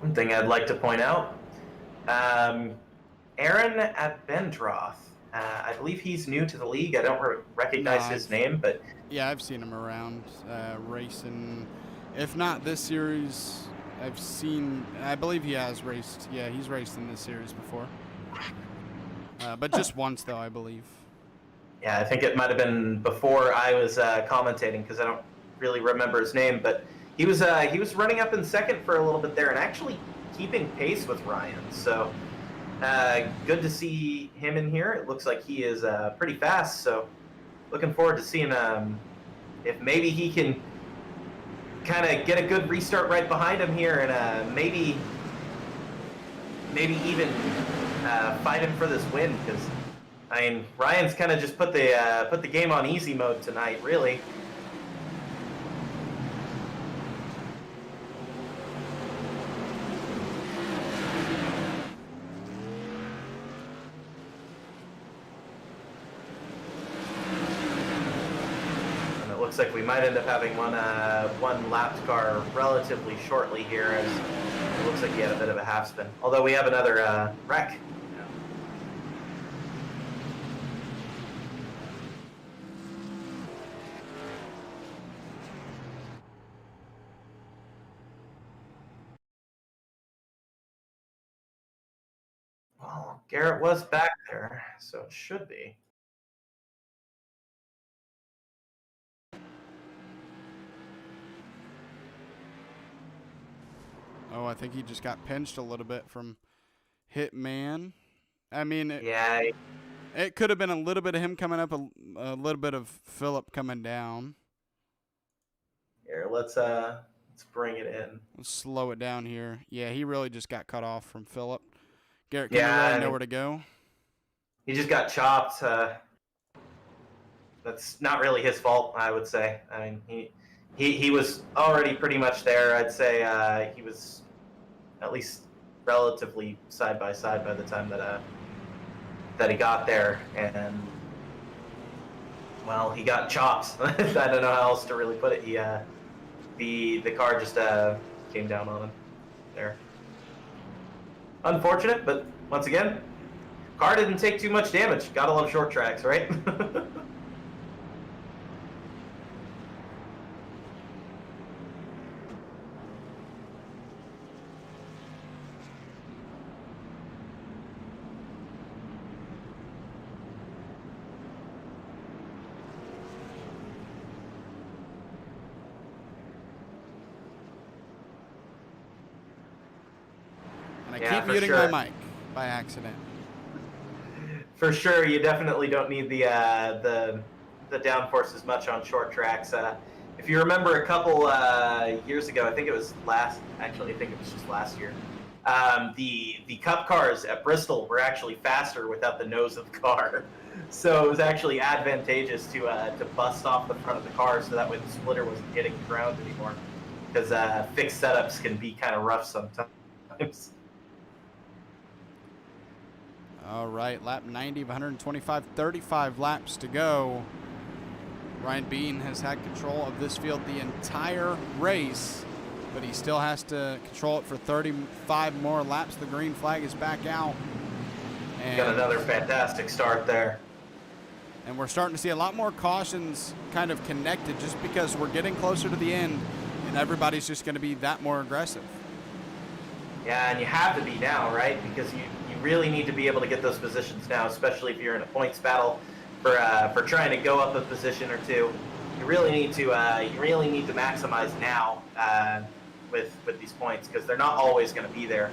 One thing I'd like to point out, Aaron Abendroth. I believe he's new to the league. I don't recognize his name, but yeah, I've seen him around racing. If not this series, I believe he has raced. Yeah, he's raced in this series before. But just once, though, I believe. Yeah, I think it might have been before I was commentating, because I don't really remember his name. But he was running up in second for a little bit there and actually keeping pace with Ryan. So Good to see him in here. It looks like he is pretty fast, so looking forward to seeing if maybe he can kind of get a good restart right behind him here, and maybe even fight him for this win. Because I mean, Ryan's kind of just put the game on easy mode tonight, really. Looks like we might end up having one lapped car relatively shortly here, as it looks like he had a bit of a half spin. Although we have another wreck. Well, Garrett was back there, so it should be. Oh, I think he just got pinched a little bit from Hitman. I mean, it could have been a little bit of him coming up, a little bit of Phillip coming down. Here, let's bring it in. Let's slow it down here. Yeah, he really just got cut off from Phillip. Garrett couldn't really know where to go. He just got chopped. That's not really his fault, I would say. I mean, he was already pretty much there. I'd say he was at least relatively side by side by the time that he got there, and well, he got chopped. I don't know how else to really put it. The car just came down on him there. Unfortunate, but once again, car didn't take too much damage. Gotta love short tracks, right? I keep muting my mic by accident. For sure, you definitely don't need the downforce as much on short tracks. If you remember a couple years ago, I think it was just last year. The Cup cars at Bristol were actually faster without the nose of the car, so it was actually advantageous to bust off the front of the car so that way the splitter wasn't hitting the ground anymore, because fixed setups can be kind of rough sometimes. All right, lap 90 of 125, 35 laps to go. Ryan Bean has had control of this field the entire race, but he still has to control it for 35 more laps. The green flag is back out. And got another fantastic start there. And we're starting to see a lot more cautions kind of connected just because we're getting closer to the end and everybody's just going to be that more aggressive. Yeah, and you have to be now, right? Because you really need to be able to get those positions now, especially if you're in a points battle for trying to go up a position or two. You really need to maximize now with these points, because they're not always going to be there.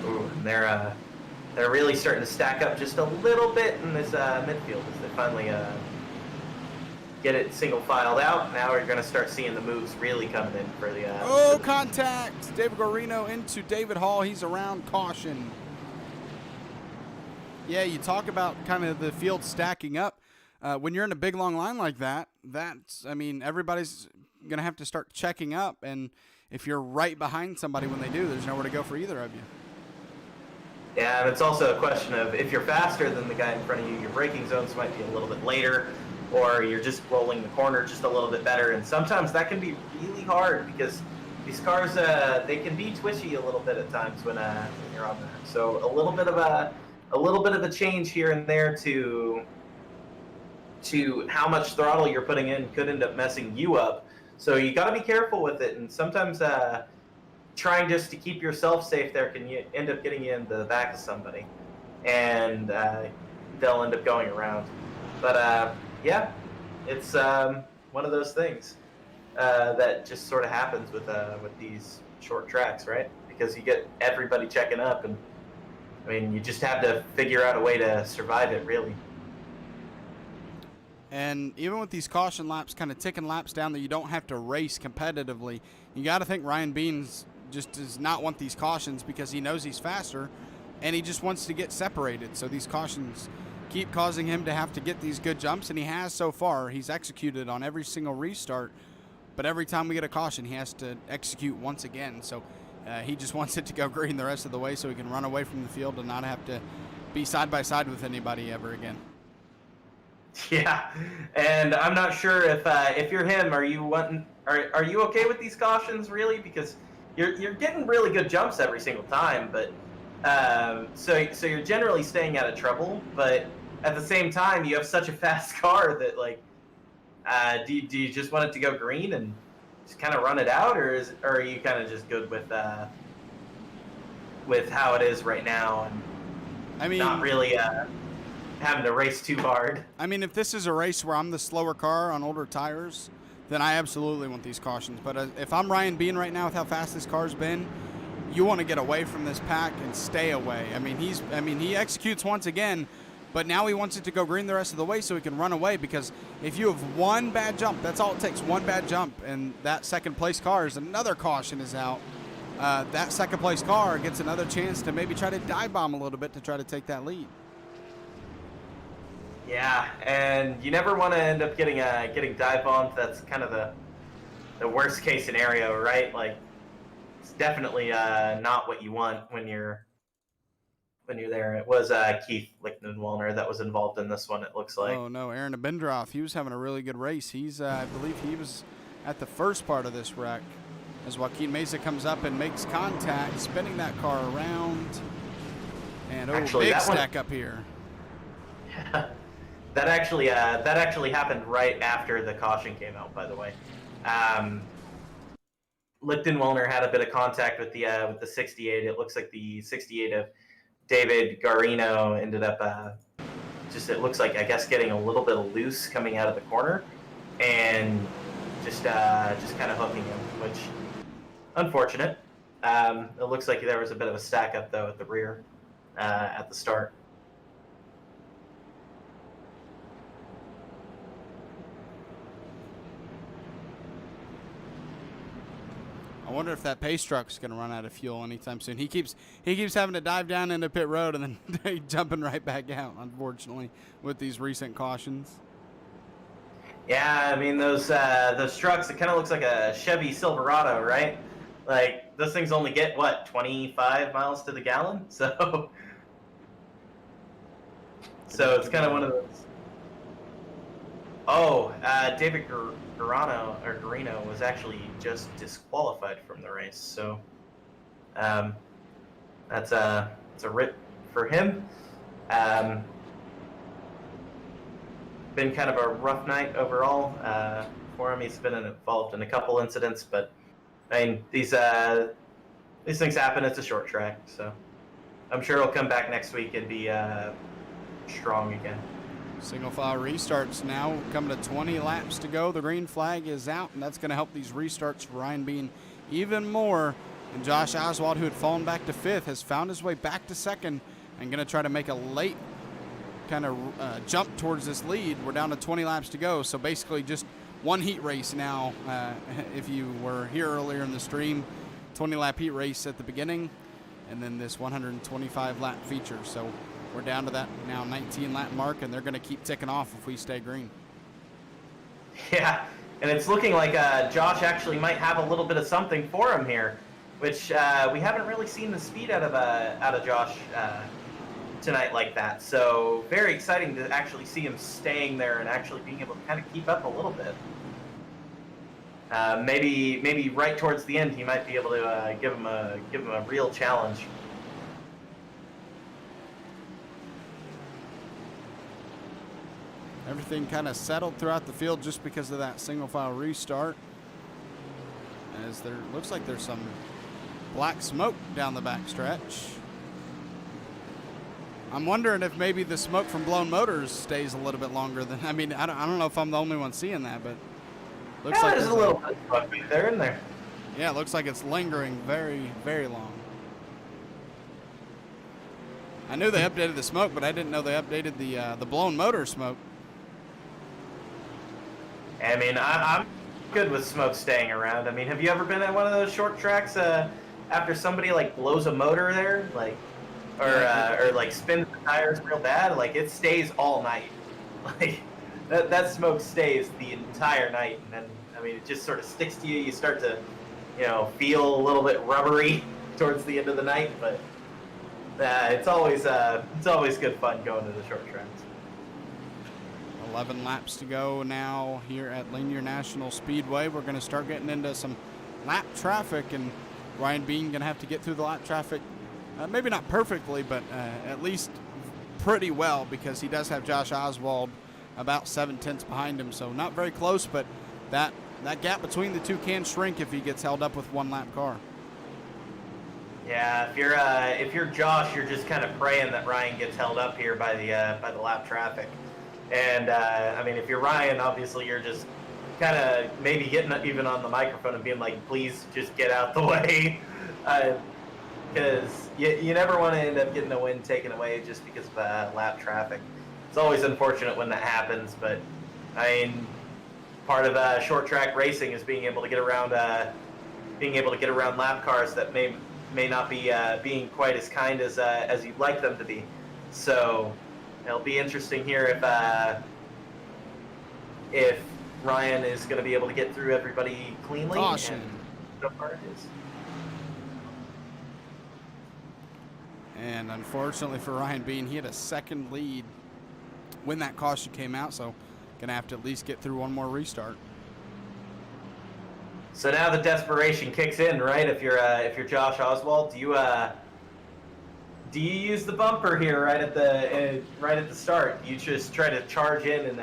Ooh, and they're really starting to stack up just a little bit in this midfield as they finally get it single filed out. Now we're going to start seeing the moves really coming in for the... contact! David Guarino into David Hall. He's around, caution. Yeah, you talk about kind of the field stacking up. When you're in a big, long line like that, everybody's going to have to start checking up. And if you're right behind somebody when they do, there's nowhere to go for either of you. Yeah, and it's also a question of, if you're faster than the guy in front of you, your braking zones might be a little bit later, or you're just rolling the corner just a little bit better. And sometimes that can be really hard, because these cars, they can be twitchy a little bit at times when you're on there. So a little bit of a change here and there to how much throttle you're putting in could end up messing you up. So you got to be careful with it. And sometimes trying just to keep yourself safe there can end up getting you in the back of somebody, and they'll end up going around. But yeah, it's one of those things that just sort of happens with these short tracks, right? because you get everybody checking up, and I mean, you just have to figure out a way to survive it, really. And even with these caution laps kind of ticking laps down that you don't have to race competitively, you got to think Ryan Beans just does not want these cautions because he knows he's faster and he just wants to get separated. So these cautions keep causing him to have to get these good jumps, and he has so far. He's executed on every single restart, but every time we get a caution, he has to execute once again. So he just wants it to go green the rest of the way so he can run away from the field and not have to be side by side with anybody ever again. Yeah, and I'm not sure if you're him, are you okay with these cautions really? Because you're getting really good jumps every single time, but so you're generally staying out of trouble. But at the same time, you have such a fast car that like, do you just want it to go green and just kind of run it out, or are you kind of just good with how it is right now, and I mean, not really having to race too hard? I mean, if this is a race where I'm the slower car on older tires, then I absolutely want these cautions. But if I'm Ryan Bean right now with how fast this car's been, you want to get away from this pack and stay away. I mean, he executes once again, but now he wants it to go green the rest of the way so he can run away, because if you have one bad jump, that's all it takes, one bad jump, and that second place car is another caution is out. That second place car gets another chance to maybe try to dive bomb a little bit to try to take that lead. Yeah, and you never want to end up getting dive bombed. That's kind of the worst case scenario, right? Like, it's definitely not what you want when you're there. It was Keith Lichtenwallner that was involved in this one, it looks like. Oh no, Aaron Abendroth, he was having a really good race. He's I believe he was at the first part of this wreck as Joaquin Meza comes up and makes contact, spinning that car around. And actually, big stack up here. Yeah. That actually happened right after the caution came out, by the way. Lichtenwallner had a bit of contact with the 68. It looks like the 68 of David Garino ended up it looks like, I guess, getting a little bit loose coming out of the corner, and just kind of hooking him, which unfortunate. It looks like there was a bit of a stack up though at the rear at the start. I wonder if that pace truck's going to run out of fuel anytime soon. He keeps having to dive down into pit road and then jumping right back out, unfortunately, with these recent cautions. Yeah, I mean, those trucks, it kind of looks like a Chevy Silverado, right? Like, those things only get, what, 25 miles to the gallon? So it's kind of one of those. Oh, David Garino was actually just disqualified from the race, so it's a rip for him. Been kind of a rough night overall for him. He's been involved in a couple incidents, but I mean, these things happen. It's a short track, so I'm sure he'll come back next week and be strong again. Single file restarts now, coming to 20 laps to go. The green flag is out, and that's going to help these restarts for Ryan Bean even more. And Josh Oswald, who had fallen back to fifth, has found his way back to second and going to try to make a late kind of jump towards this lead. We're down to 20 laps to go, so basically just one heat race now. If you were here earlier in the stream, 20-lap heat race at the beginning, and then this 125-lap feature. So we're down to that now 19-lap mark, and they're going to keep ticking off if we stay green. Yeah, and it's looking like Josh actually might have a little bit of something for him here, which we haven't really seen the speed out of Josh tonight like that. So very exciting to actually see him staying there and actually being able to kind of keep up a little bit. Maybe right towards the end he might be able to give him a real challenge. Everything kind of settled throughout the field just because of that single file restart. As there looks like there's some black smoke down the back stretch. I'm wondering if maybe the smoke from blown motors stays a little bit longer than, I mean, I don't know if I'm the only one seeing that, but looks like there's a little bit of smoke there in there. Yeah, it looks like it's lingering very, very long. I knew they updated the smoke, but I didn't know they updated the blown motor smoke. I mean, I'm good with smoke staying around. I mean, have you ever been at one of those short tracks after somebody like blows a motor there, like, or like spins the tires real bad? Like, it stays all night. Like that smoke stays the entire night, and then I mean, it just sort of sticks to you. You start to, feel a little bit rubbery towards the end of the night, but it's always good fun going to the short tracks. 11 laps to go now here at Lanier National Speedway. We're going to start getting into some lap traffic, and Ryan Bean going to have to get through the lap traffic, maybe not perfectly, but at least pretty well, because he does have Josh Oswald about 7/10 behind him, so not very close, but that gap between the two can shrink if he gets held up with one lap car. Yeah, if you're Josh, you're just kind of praying that Ryan gets held up here by the lap traffic. And I mean, if you're Ryan, obviously you're just kind of maybe getting even on the microphone and being like, please just get out the way. Because you never want to end up getting a win taken away just because of lap traffic. It's always unfortunate when that happens, but I mean, part of short track racing is being able to get around lap cars that may not be being quite as kind as you'd like them to be. So it'll be interesting here if Ryan is going to be able to get through everybody cleanly. Caution. And so far it is. And unfortunately for Ryan Bean, he had a second lead when that caution came out, so going to have to at least get through one more restart. So now the desperation kicks in, right? If you're Josh Oswald, do you use the bumper here right at the start? You just try to charge in and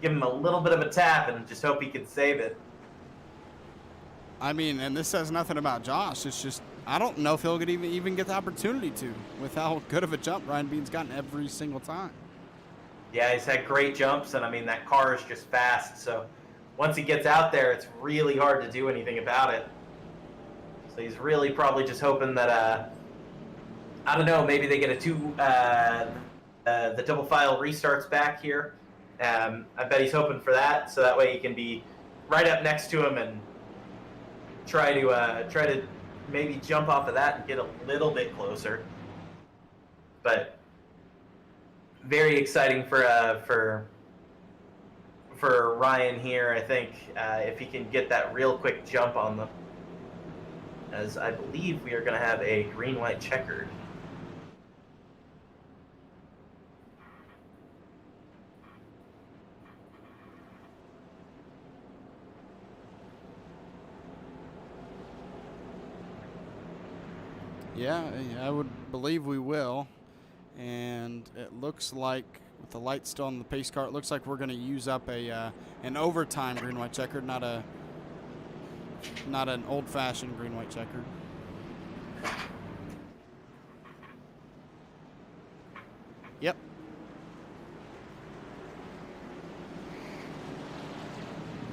give him a little bit of a tap and just hope he can save it. I mean, and this says nothing about Josh. It's just I don't know if he'll even get the opportunity to, with how good of a jump Ryan Bean's gotten every single time. Yeah, he's had great jumps, and I mean, that car is just fast. So once he gets out there, it's really hard to do anything about it. So he's really probably just hoping that, I don't know, maybe they get the double file restarts back here. I bet he's hoping for that, so that way he can be right up next to him and try to maybe jump off of that and get a little bit closer. But very exciting for Ryan here, I think, if he can get that real quick jump on them. As I believe we are going to have a green-white checkered. Yeah, I would believe we will. And it looks like, with the light still on the pace car, it looks like we're going to use up an overtime green-white checkered, not an old-fashioned green-white checkered. Yep.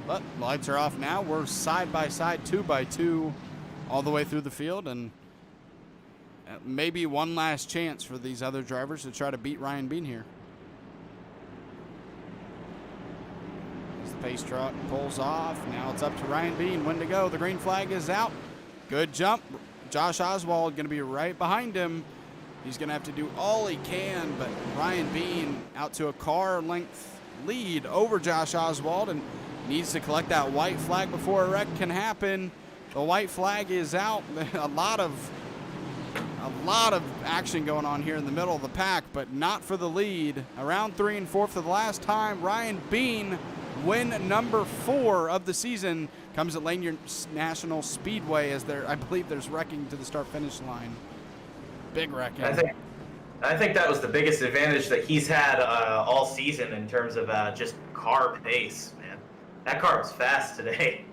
But lights are off now. We're side by side, 2 by 2, all the way through the field, and maybe one last chance for these other drivers to try to beat Ryan Bean here. As the pace truck pulls off, now it's up to Ryan Bean. When to go? The green flag is out. Good jump. Josh Oswald going to be right behind him. He's going to have to do all he can, but Ryan Bean out to a car length lead over Josh Oswald and needs to collect that white flag before a wreck can happen. The white flag is out. A lot of action going on here in the middle of the pack, but not for the lead. Around 3 and 4 for the last time. Ryan Bean, win number 4 of the season, comes at Lanier National Speedway as I believe there's wrecking to the start-finish line. Big wrecking. I think that was the biggest advantage that he's had all season in terms of just car pace, man. That car was fast today.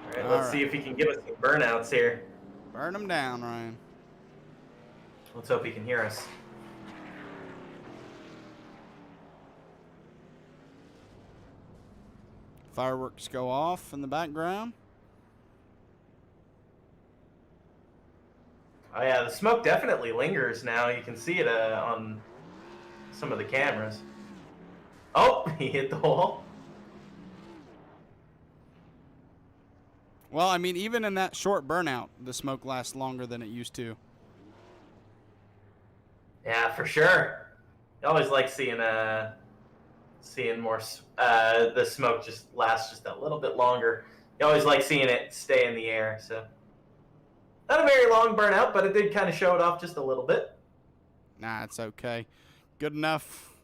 All right, let's see if he can give us some burnouts here. Burn him down, Ryan. Let's hope he can hear us. Fireworks go off in the background. Oh yeah, the smoke definitely lingers now. You can see it on some of the cameras. Oh, he hit the wall. Well, I mean, even in that short burnout, the smoke lasts longer than it used to. Yeah, for sure. I always like seeing more the smoke just lasts just a little bit longer. You always like seeing it stay in the air. So not a very long burnout, but it did kind of show it off just a little bit. Nah, it's okay. Good enough.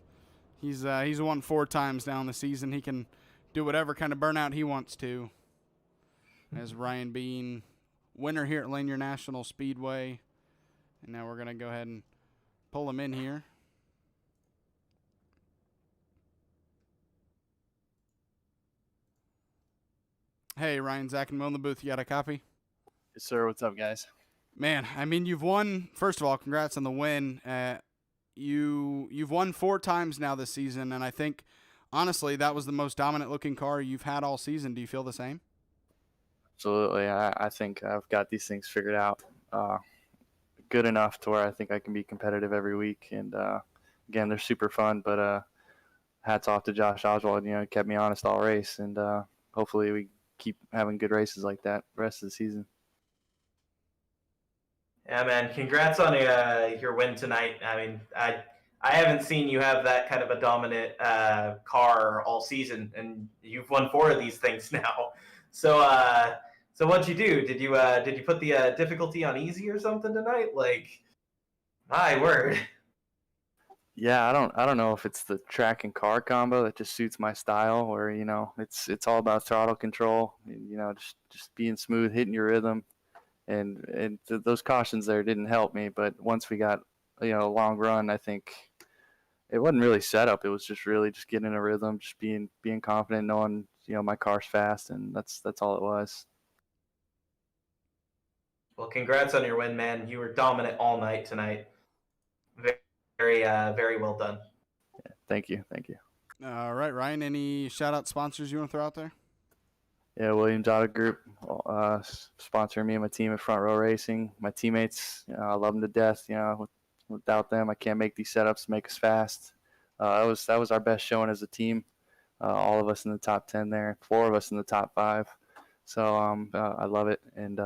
He's won 4 times now in the season. He can do whatever kind of burnout he wants to. As Ryan Bean, winner here at Lanier National Speedway. And now we're going to go ahead and pull him in here. Hey, Ryan, Zach, and Will in the booth. You got a copy? Yes, sir. What's up, guys? Man, I mean, you've won. First of all, congrats on the win. You've won 4 times now this season, and I think, honestly, that was the most dominant-looking car you've had all season. Do you feel the same? Absolutely. I think I've got these things figured out good enough to where I think I can be competitive every week. And, again, they're super fun, but hats off to Josh Oswald. You know, kept me honest all race, and hopefully we keep having good races like that the rest of the season. Yeah, man. Congrats on your win tonight. I mean, I haven't seen you have that kind of a dominant car all season, and you've won 4 of these things now. So what'd you do? Did you put the difficulty on easy or something tonight? Like, my word. Yeah, I don't know if it's the track and car combo that just suits my style, where you know it's all about throttle control, you know, just being smooth, hitting your rhythm, and those cautions there didn't help me. But once we got a long run, I think it wasn't really set up. It was just really just getting a rhythm, just being confident, knowing my car's fast, and that's all it was. Well, congrats on your win, man. You were dominant all night tonight. Very well done. Yeah, thank you. All right, Ryan, any shout-out sponsors you want to throw out there? Yeah, Williams Auto Group, sponsoring me and my team at Front Row Racing. My teammates, I love them to death. Without them, I can't make these setups, make us fast. That was our best showing as a team. All of us in the top 10 there, 4 of us in the top 5. So I love it, and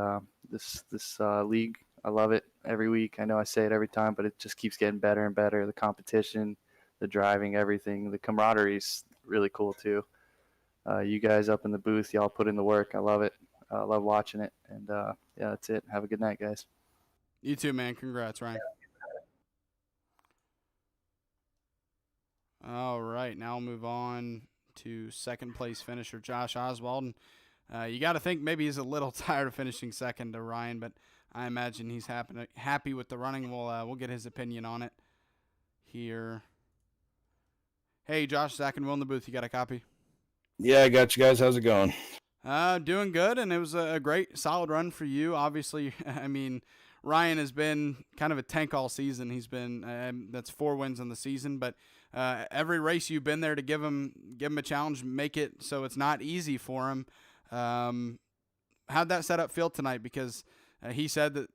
this league, I love it every week. I know I say it every time, but it just keeps getting better and better. The competition, the driving, everything. The camaraderie's really cool too. You guys up in the booth, y'all put in the work. I love it. I love watching it. And yeah, that's it. Have a good night, guys. You too, man. Congrats, Ryan. All right, now we'll move on to second place finisher Josh Oswald. And, you got to think maybe he's a little tired of finishing second to Ryan, but I imagine he's happy with the running. We'll get his opinion on it here. Hey, Josh, Zach, and Will in the booth. You got a copy? Yeah, I got you guys. How's it going? Doing good, and it was a great, solid run for you. Obviously, I mean, Ryan has been kind of a tank all season. He's been that's 4 wins in the season, but every race you've been there to give him a challenge, make it so it's not easy for him. How'd that setup feel tonight? Because he said that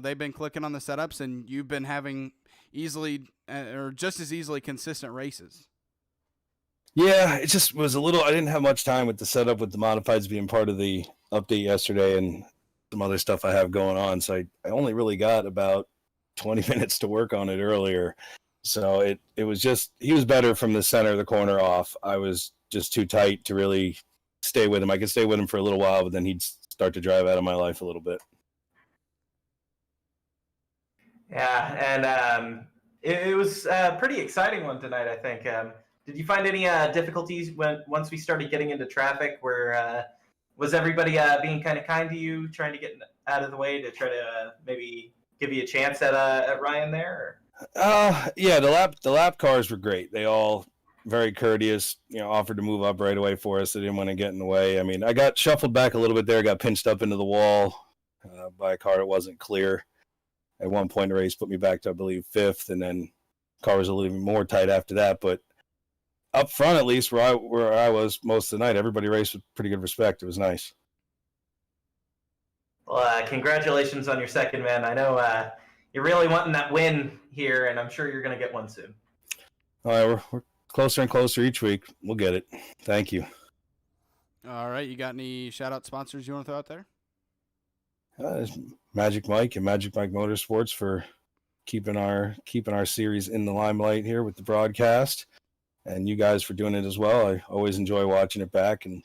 they've been clicking on the setups, and you've been having easily or just as easily consistent races. Yeah, it just was a little. I didn't have much time with the setup with the modifieds being part of the update yesterday and some other stuff I have going on. So I only really got about 20 minutes to work on it earlier. So it was just, he was better from the center of the corner off. I was just too tight to really stay with him. I could stay with him for a little while, but then he'd start to drive out of my life a little bit. Yeah, and it was a pretty exciting one tonight, I think. Did you find any difficulties once we started getting into traffic? Where was everybody being kind of kind to you, trying to get out of the way to try to maybe give you a chance at Ryan there? Yeah, the lap cars were great. They all very courteous, offered to move up right away for us. They didn't want to get in the way. I mean, I got shuffled back a little bit there, got pinched up into the wall by a car that wasn't clear. At one point in the race, put me back to, I believe, 5th, and then car was a little bit more tight after that. But up front, at least, where I was most of the night, everybody raced with pretty good respect. It was nice. Well, congratulations on your second, man. I know you're really wanting that win here, and I'm sure you're going to get one soon. All right, we're closer and closer each week. We'll get it. Thank you. All right, you got any shout-out sponsors you want to throw out there? Magic Mike and Magic Mike Motorsports for keeping our series in the limelight here with the broadcast, and you guys for doing it as well. I always enjoy watching it back, and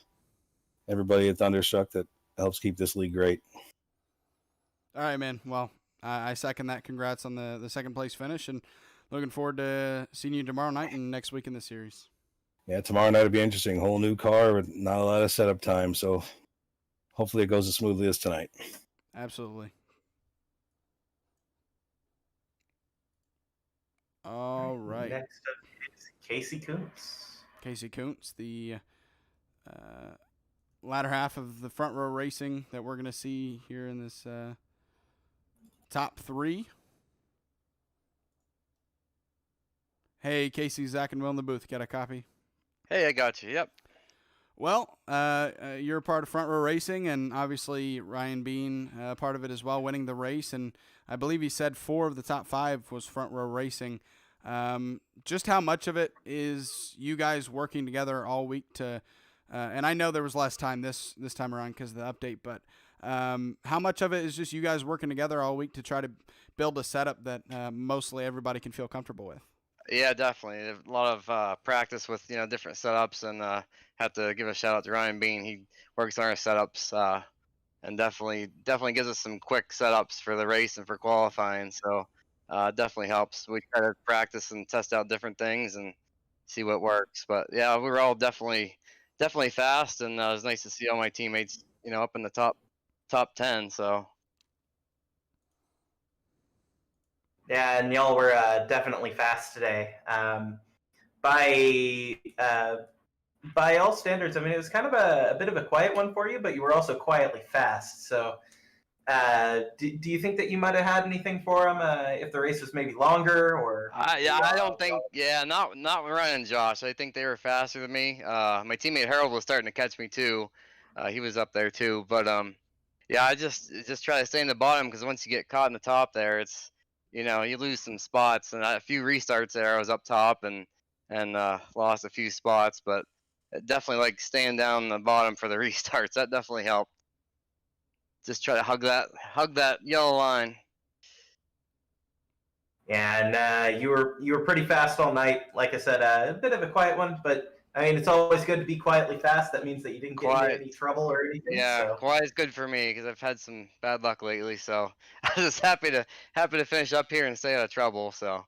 everybody at Thunderstruck that helps keep this league great. All right, man. Well, I second that. Congrats on the second place finish, and looking forward to seeing you tomorrow night and next week in the series. Yeah, tomorrow night will be interesting. Whole new car with not a lot of setup time, so hopefully it goes as smoothly as tonight. Absolutely. All right. Next up is Casey Kuntz. Casey Kuntz, the latter half of the front row racing that we're going to see here in this top three. Hey, Casey, Zach, and Will in the booth. Got a copy? Hey, I got you. Yep. Well, you're a part of front row racing, and obviously Ryan Bean part of it as well, winning the race. And I believe he said 4 of the top 5 was front row racing. Just how much of it is you guys working together all week to? And I know there was less time this time around because of the update, but how much of it is just you guys working together all week to try to build a setup that mostly everybody can feel comfortable with? Yeah, definitely. A lot of practice with different setups, and have to give a shout out to Ryan Bean. He works on our setups and definitely gives us some quick setups for the race and for qualifying. So definitely helps. We try to practice and test out different things and see what works. But yeah, we were all definitely fast, and it was nice to see all my teammates up in the top 10. So. Yeah, and y'all were definitely fast today. By all standards, I mean, it was kind of a bit of a quiet one for you, but you were also quietly fast. So do you think that you might have had anything for him if the race was maybe longer? Or Yeah, I don't think. Yeah, not Ryan and Josh. I think they were faster than me. My teammate Harold was starting to catch me too. He was up there too. But yeah, I just try to stay in the bottom, because once you get caught in the top there, it's you lose some spots. And a few restarts there, I was up top and lost a few spots. But definitely like staying down the bottom for the restarts. That definitely helped. Just try to hug that yellow line. Yeah, and you were pretty fast all night. Like I said, a bit of a quiet one, but I mean, it's always good to be quietly fast. That means that you didn't get into any trouble or anything. Yeah, so. quiet is good for me, because I've had some bad luck lately. So I was just happy to finish up here and stay out of trouble. So.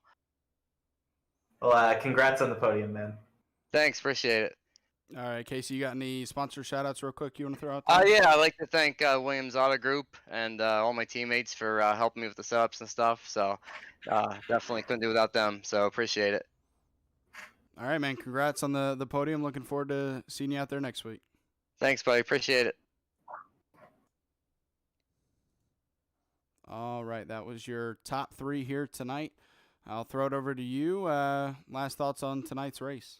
Well, congrats on the podium, man. Thanks, appreciate it. All right, Casey, you got any sponsor shout-outs real quick you want to throw out there? Yeah, I'd like to thank Williams Auto Group and all my teammates for helping me with the setups and stuff. So definitely couldn't do without them. So appreciate it. All right, man. Congrats on the podium. Looking forward to seeing you out there next week. Thanks, buddy. Appreciate it. All right, that was your top 3 here tonight. I'll throw it over to you. Last thoughts on tonight's race?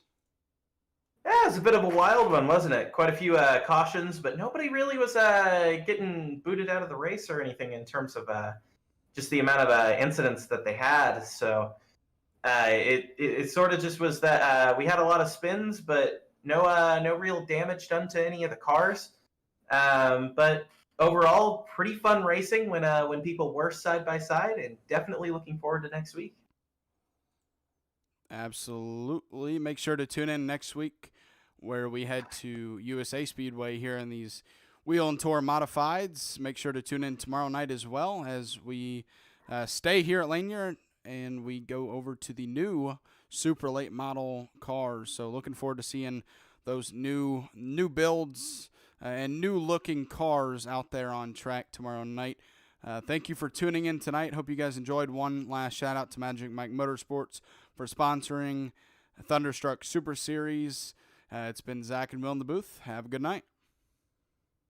Yeah, it was a bit of a wild one, wasn't it? Quite a few cautions, but nobody really was getting booted out of the race or anything in terms of just the amount of incidents that they had. So it sort of just was that we had a lot of spins, but no real damage done to any of the cars. But overall, pretty fun racing when people were side by side, and definitely looking forward to next week. Absolutely. Make sure to tune in next week where we head to USA Speedway here in these Wheel and Tour Modifieds. Make sure to tune in tomorrow night as well as we stay here at Lanier and we go over to the new super late model cars. So looking forward to seeing those new builds and new looking cars out there on track tomorrow night. Thank you for tuning in tonight. Hope you guys enjoyed. One last shout out to Magic Mike Motorsports for sponsoring Thunderstruck Super Series. It's been Zach and Will in the booth. Have a good night.